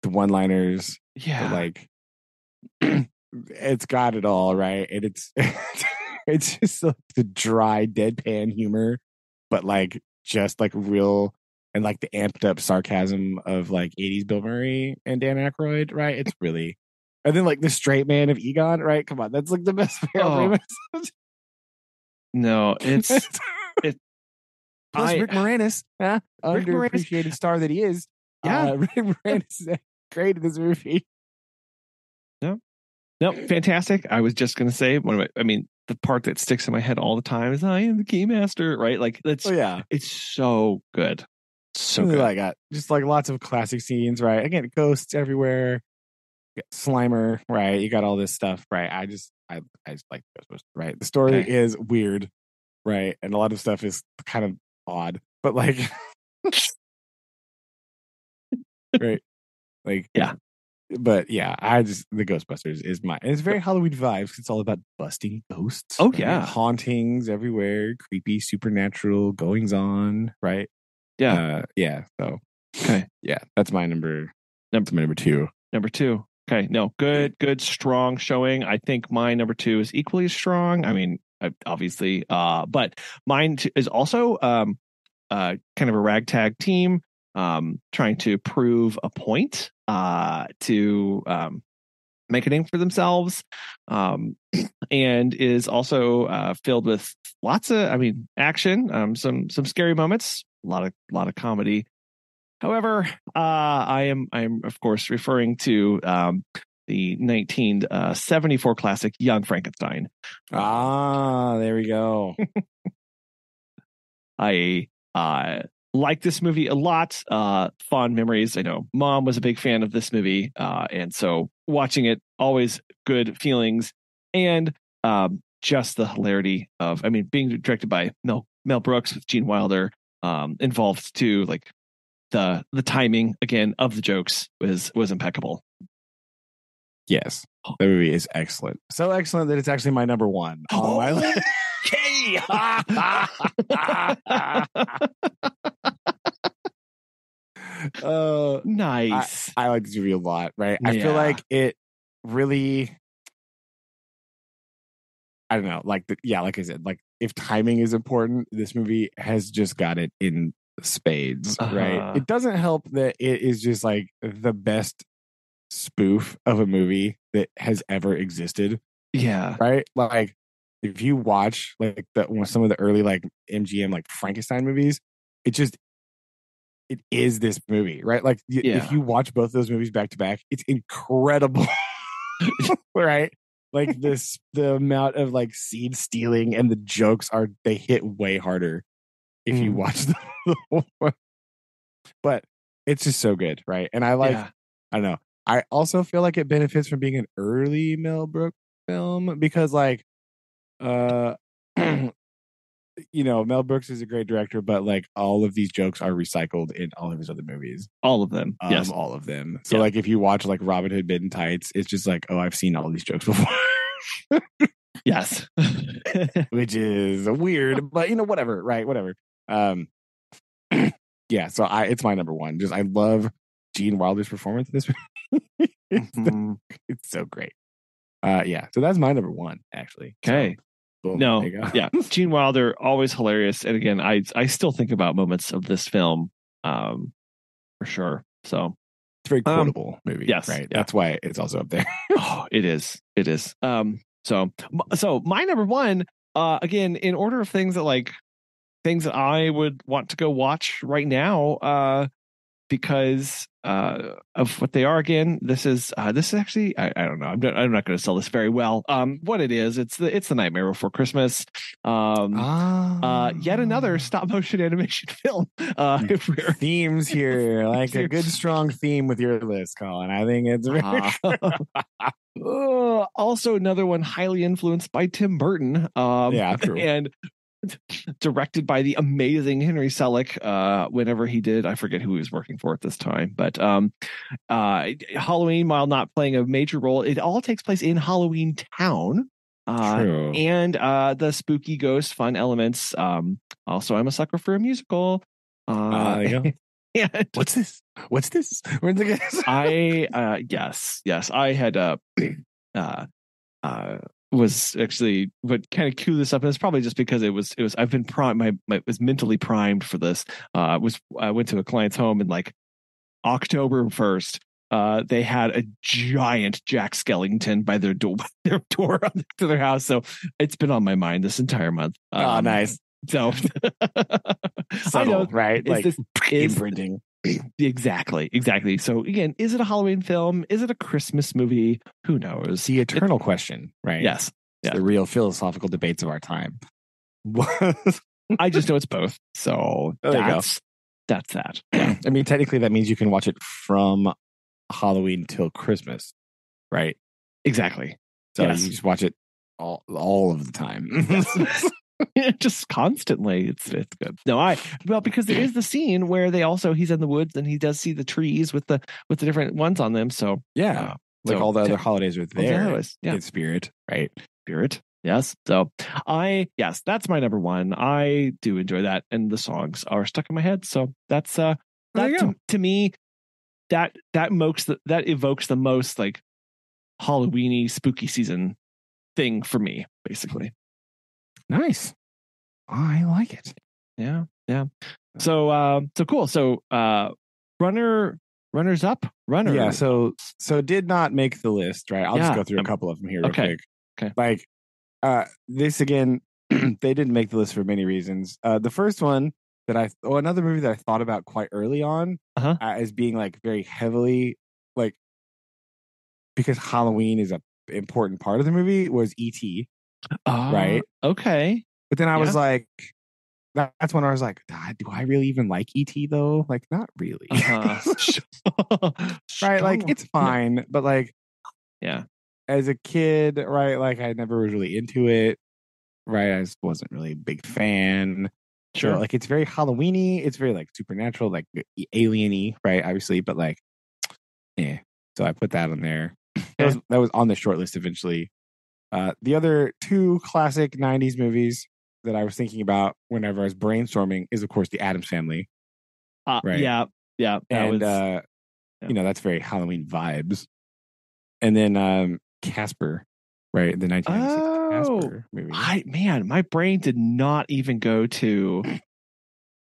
the one-liners, like it's got it all, right? And it's just like the dry deadpan humor, but like just like real and like the amped up sarcasm of like 80s Bill Murray and Dan Aykroyd, right? It's really, and then like the straight man of Egon, right? Come on, that's like the best premise.
No, it's
plus Rick Moranis, underappreciated star that he is.
Yeah,
Rick Moranis is great in this movie.
No, fantastic. I was just gonna say the part that sticks in my head all the time is I am the keymaster, right? Like that's it's so good. So good.
Like just like lots of classic scenes, right? Again, ghosts everywhere. Slimer, right? You got all this stuff, right? I just like Ghostbusters, right? The story is weird, right? And a lot of stuff is kind of odd, but like right. Like but yeah, the Ghostbusters is and it's very Halloween vibes. It's all about busting ghosts.
Oh,
right?
yeah.
Hauntings everywhere, creepy, supernatural goings on, right?
Yeah.
So,
okay.
Yeah, that's my number two.
Number two. Okay. No, good, strong showing. I think my number two is equally strong. I mean, obviously, but mine is also kind of a ragtag team trying to prove a point to make a name for themselves, and is also filled with lots of action, some scary moments, a lot of comedy. However, I am of course referring to the 1974 classic Young Frankenstein.
There we go.
I like this movie a lot. Fond memories. I know Mom was a big fan of this movie, and so watching it, always good feelings, and just the hilarity of, being directed by Mel Brooks with Gene Wilder, involved too. Like the timing again of the jokes was impeccable.
Yes, the movie is excellent. So excellent that it's actually my number one on my list.
Okay. Nice.
I like this movie a lot, right? I feel like it really, I don't know, like like I said, like if timing is important, this movie has just got it in spades, right? It doesn't help that it is just like the best spoof of a movie that has ever existed.
Yeah.
Right? Like if you watch like some of the early like MGM like Frankenstein movies, it is this movie, right? Like if you watch both those movies back to back, it's incredible. Right? Like the amount of like seed stealing and the jokes they hit way harder if you watch them. But it's just so good, right? And I don't know. I also feel like it benefits from being an early Mel Brooks film because like Mel Brooks is a great director, but like all of these jokes are recycled in all of his other movies.
All of them. Yes.
All of them. So like if you watch like Robin Hood Men in Tights, it's just like, oh, I've seen all these jokes before.
Yes.
Which is weird, but whatever, right? Whatever. Yeah, so it's my number one. Just I love Gene Wilder's performance in this movie. It's so great. Yeah, so that's my number one, actually.
Okay.
So, boom,
no,
there you go.
Yeah, Gene Wilder, always hilarious. And again, I still think about moments of this film, for sure. So
it's a very quotable movie.
Yes,
right. Yeah. That's why it's also up there.
Oh, it is. It is. So my number one, again, in order of things that I would want to go watch right now, because of what they are. Again, this is actually I don't know. I'm not going to sell this very well. What it is, it's the Nightmare Before Christmas. Yet another stop motion animation film.
Themes here, like a good strong theme with your list, Collin. I think it's
also another one highly influenced by Tim Burton.
True.
And directed by the amazing Henry Selick. Whenever he did, I forget who he was working for at this time, but Halloween, while not playing a major role, it all takes place in Halloween Town.
True.
And the spooky ghost fun elements. Also, I'm a sucker for a musical.
There you go.
And
what's this? Where's the
yes. I had was actually what kind of cue this up, and it's probably just because it was I've been primed, was mentally primed for this. I went to a client's home and like October 1st, they had a giant Jack Skellington by their door to their house, so it's been on my mind this entire month.
Nice.
So
subtle, I know, right? Like imprinting.
Exactly. So again, is it a Halloween film? Is it a Christmas movie? Who knows?
The eternal question, right?
Yes.
The real philosophical debates of our time.
I just know it's both. So that's that.
Yeah. I mean, technically that means you can watch it from Halloween till Christmas, right?
Exactly.
So you just watch it all of the time.
Just constantly. It's good. No, because there is the scene where he's in the woods and he does see the trees with the different ones on them. So
yeah, like all the other holidays are there. In spirit, right?
Spirit. Yes. So that's my number one. I do enjoy that, and the songs are stuck in my head. So that's to me that evokes the most like Halloweeny spooky season thing for me, basically.
Nice. I like it.
Yeah. So cool. So runners up.
Yeah. So did not make the list, right? I'll just go through a couple of them here real quick.
Okay.
Like this again, they didn't make the list for many reasons. The first one that another movie that I thought about quite early on as being like very heavily like because Halloween is a important part of the movie was E.T. Right.
Okay.
But then I was like, that's when I was like, do I really even like E.T. though? Like, not really. Right. Like, it's fine. But like, as a kid, right? Like, I never was really into it. Right. I just wasn't really a big fan.
Sure.
So, like, it's very Halloween-y. It's very like supernatural, like alien-y, right? Obviously. But like, yeah. So I put that on there. That was on the short list eventually. The other two classic 90s movies that I was thinking about whenever I was brainstorming is, of course, The Addams Family. Right?
Yeah.
And, that's very Halloween vibes. And then Casper, right? The 1996 Casper movie.
My brain did not even go to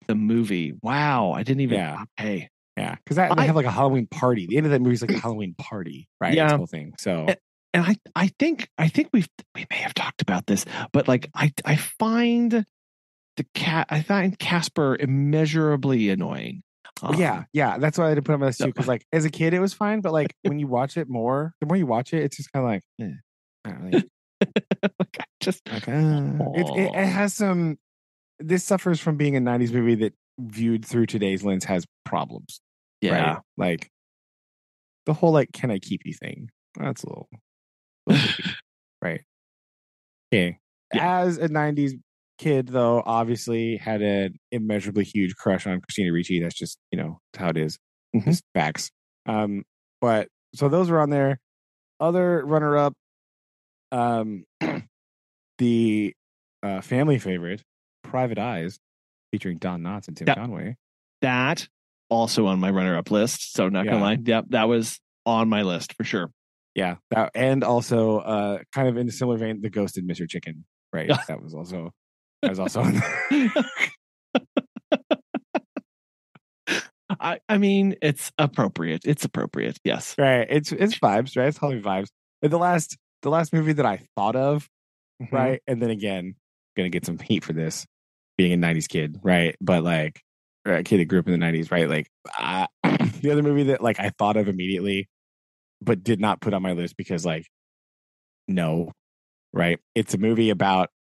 the movie. Wow. I didn't even.
Yeah.
Okay.
Yeah. Because they have like a Halloween party. The end of that movie is like a Halloween party, right?
Yeah.
This whole thing. So.
And I think we may have talked about this, but like I find Casper immeasurably annoying.
Yeah, that's why I didn't put on my list too. Because like as a kid, it was fine, but like when you watch it more, the more you watch it, it's just kind of like, I don't really. It has some. This suffers from being a '90s movie that viewed through today's lens has problems.
Yeah,
right? Like the whole like "Can I keep you" thing. That's a little right. Okay. Yeah. As a 90s kid, though, obviously had an immeasurably huge crush on Christina Ricci. That's just, how it is.
Mm-hmm.
Just facts. But so those were on there. Other runner-up, the family favorite, Private Eyes, featuring Don Knotts and Tim Conway.
That also on my runner-up list. So not gonna lie, yep, that was on my list for sure.
Yeah, that, and also kind of in a similar vein, The Ghosted Mr. Chicken. Right, that was also on there.
I mean, it's appropriate. It's appropriate. Yes.
Right. It's vibes, right? It's Halloween vibes. And the last movie that I thought of, right? And then again, gonna get some heat for this, being a 90s kid, right? But like a kid that grew up in the 90s, right? Like the other movie that like I thought of immediately, but did not put on my list because like no, right? It's a movie about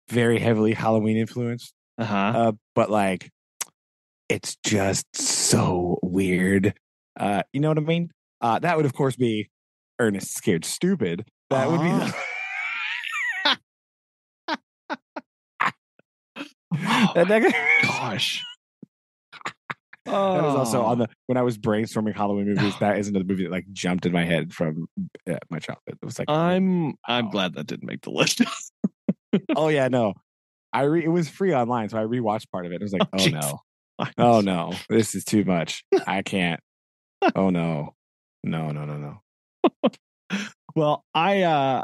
very heavily Halloween influenced. But like it's just so weird. You know what I mean? That would of course be Ernest Scared Stupid. That would be
gosh.
That was also on when I was brainstorming Halloween movies. That is another movie that like jumped in my head from my childhood. It was like
I'm glad that didn't make the list.
Oh yeah, no. It was free online, so I rewatched part of it. It was like, oh no, this is too much. I can't. Oh no. No.
Well, I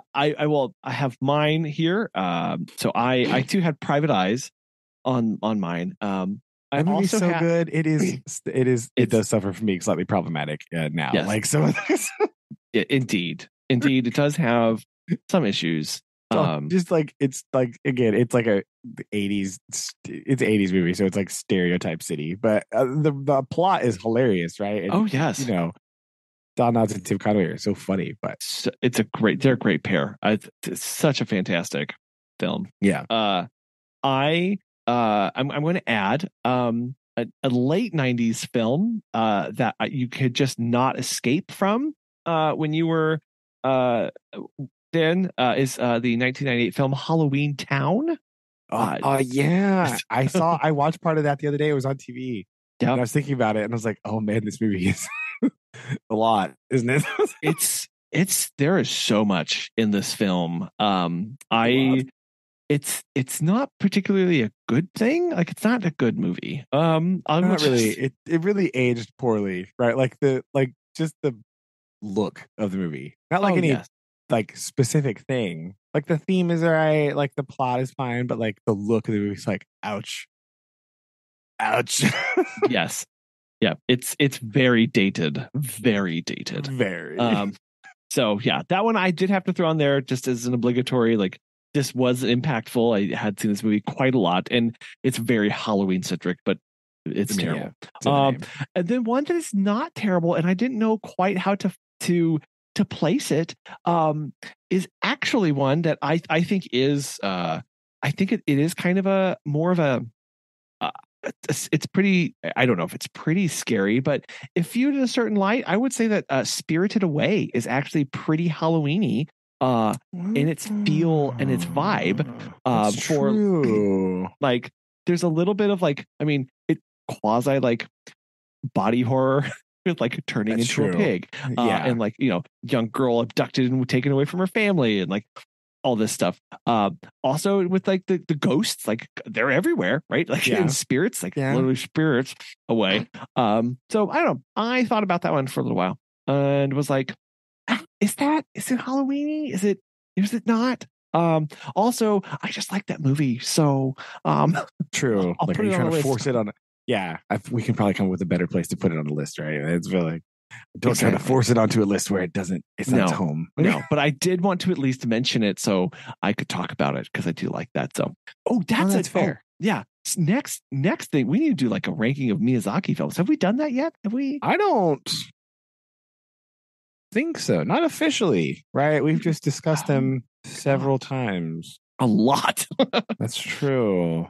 have mine here. So I too had Private Eyes on mine.
That movie's so good. It does suffer from being slightly problematic now.
Yes.
Like so.
Indeed, it does have some issues.
Just like it's like again, it's like a 80s. It's 80s movie, so it's like stereotype city. But the plot is hilarious, right? And,
yes,
Don Knotts and Tim Conway are so funny. But
they're a great pair. It's such a fantastic film.
Yeah.
I'm going to add a late 90s film that you could just not escape from when you were then is the 1998 film Halloween Town.
Yeah. I watched part of that the other day. It was on TV. Yeah. And I was thinking about it and I was like, oh man, this movie is a lot, isn't it?
There is so much in this film. It's not particularly a good thing. Like it's not a good movie.
Not really. It really aged poorly, right? Like just the look of the movie. Not like any like specific thing. Like the theme is alright, like the plot is fine, but like the look of the movie is like ouch.
Yes. Yeah, it's very dated. Very dated.
Very.
So yeah, that one I did have to throw on there just as an obligatory, like this was impactful. I had seen this movie quite a lot, and it's very Halloween centric, but it's terrible. And then one that is not terrible, and I didn't know quite how to place it, is actually one that I think is I think it is kind of a more of a it's pretty, I don't know if it's pretty scary, but if viewed in a certain light, I would say that Spirited Away is actually pretty Halloween-y in its feel and its vibe.
True.
Like there's a little bit of like, I mean, it quasi like body horror with like turning into a pig. And like, young girl abducted and taken away from her family and like all this stuff. Also with like the ghosts, like they're everywhere, right? Like in spirits, like literally spirits away. So I don't know. I thought about that one for a little while and was like, is it Halloween-y? Is it not? Also, I just like that movie. So
true.
I'll
like
put
are you
it
trying
on
to
the
force it on? Yeah, we can probably come up with a better place to put it on the list, right? It's really don't try to force it onto a list where it's not home.
No, but I did want to at least mention it so I could talk about it because I do like that. So, that's
fair.
Yeah. Next thing, we need to do like a ranking of Miyazaki films. Have we done that yet? Have we?
I don't think so. Not officially, right? We've just discussed them several times.
A lot.
That's true.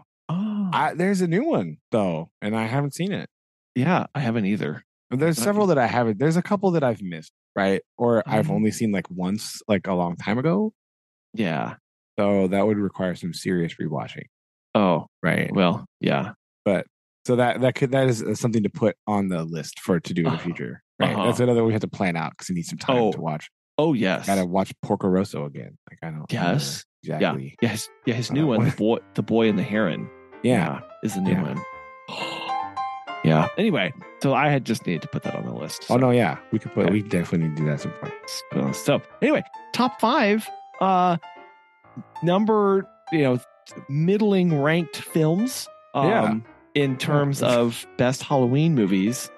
There's a new one though, and I haven't seen it.
Yeah, I haven't either.
There's several that I haven't. There's a couple that I've missed, right? Or I've only seen like once, like a long time ago.
Yeah.
So that would require some serious rewatching.
Oh,
right.
Well, yeah.
But so that is something to put on the list for to do in the future. Right. That's another we have to plan out because we need some time to watch.
Oh yes.
Gotta watch Porco Rosso again. Like I don't.
Yes.
Exactly.
Yeah. His new one, the boy and the heron.
Yeah.
Is the new one. Yeah. Anyway, so I had just needed to put that on the list. So.
Oh no, yeah, we could put. Okay. We definitely need to do that at some point.
So anyway, top 5, number middling ranked films. In terms of best Halloween movies,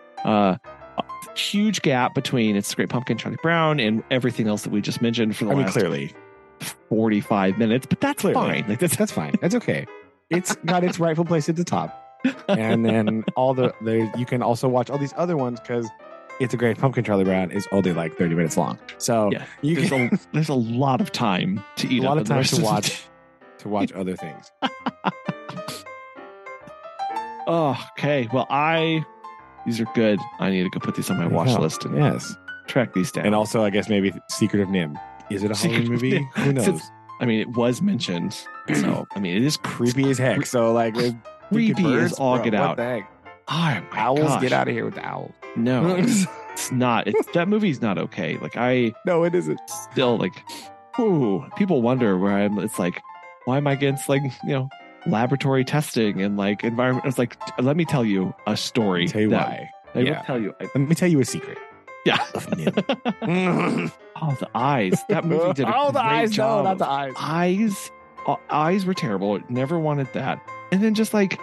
huge gap between It's the Great Pumpkin, Charlie Brown, and everything else that we just mentioned for the last
clearly
45 minutes. But that's fine. Like
that's fine. That's okay. It's got its rightful place at the top. And then you can also watch all these other ones because It's a Great Pumpkin, Charlie Brown is only like 30 minutes long. So
there's a lot of time to eat.
A lot of time to watch other things.
Oh, okay. Well, these are good. I need to go put these on my watch list and track these down.
And also, I guess maybe Secret of Nim. Is it a Halloween movie? Who knows?
It was mentioned. So, it is
creepy as heck. So, like,
creepy as all get out.
What the heck?
Oh, my
owls,
gosh.
Get out of here with the owl.
No, it's not. That movie's not okay. Like,
no, it isn't.
Still, like, people wonder where I'm. It's like, why am I against, like, laboratory testing and like environment? It's like, let me tell you a story.
Why.
I will tell you.
Let me tell you a secret.
Yeah. Oh, the eyes. That movie did a great job.
No, not the eyes.
Eyes were terrible. Never wanted that. And then just like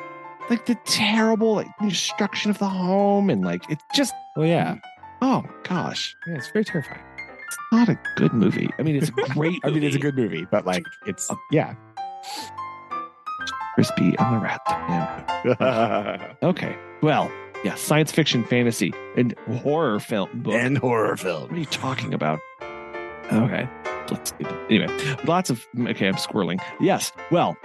the terrible destruction of the home and like it just.
Oh yeah.
Oh gosh.
Yeah, it's very terrifying.
It's not a good movie. It's a great movie.
It's a good movie, but like it's
Crispy and the Rat. Yeah. Okay. Well, yeah, science fiction, fantasy, and horror film.
And horror film.
What are you talking about? Okay. Let's see. Anyway, lots of. Okay, I'm squirreling. Yes. Well,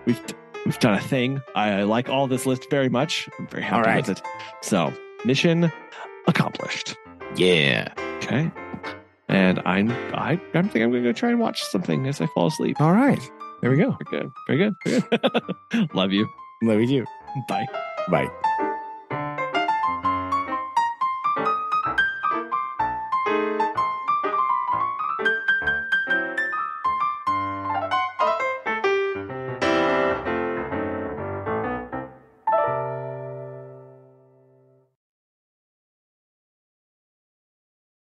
we've done a thing. I like all this list very much. I'm very happy with it. So, mission accomplished.
Yeah.
Okay. And I think I'm going to try and watch something as I fall asleep.
All right. There we go.
Very good. Very good. Love you.
Love you too.
Bye.
Bye.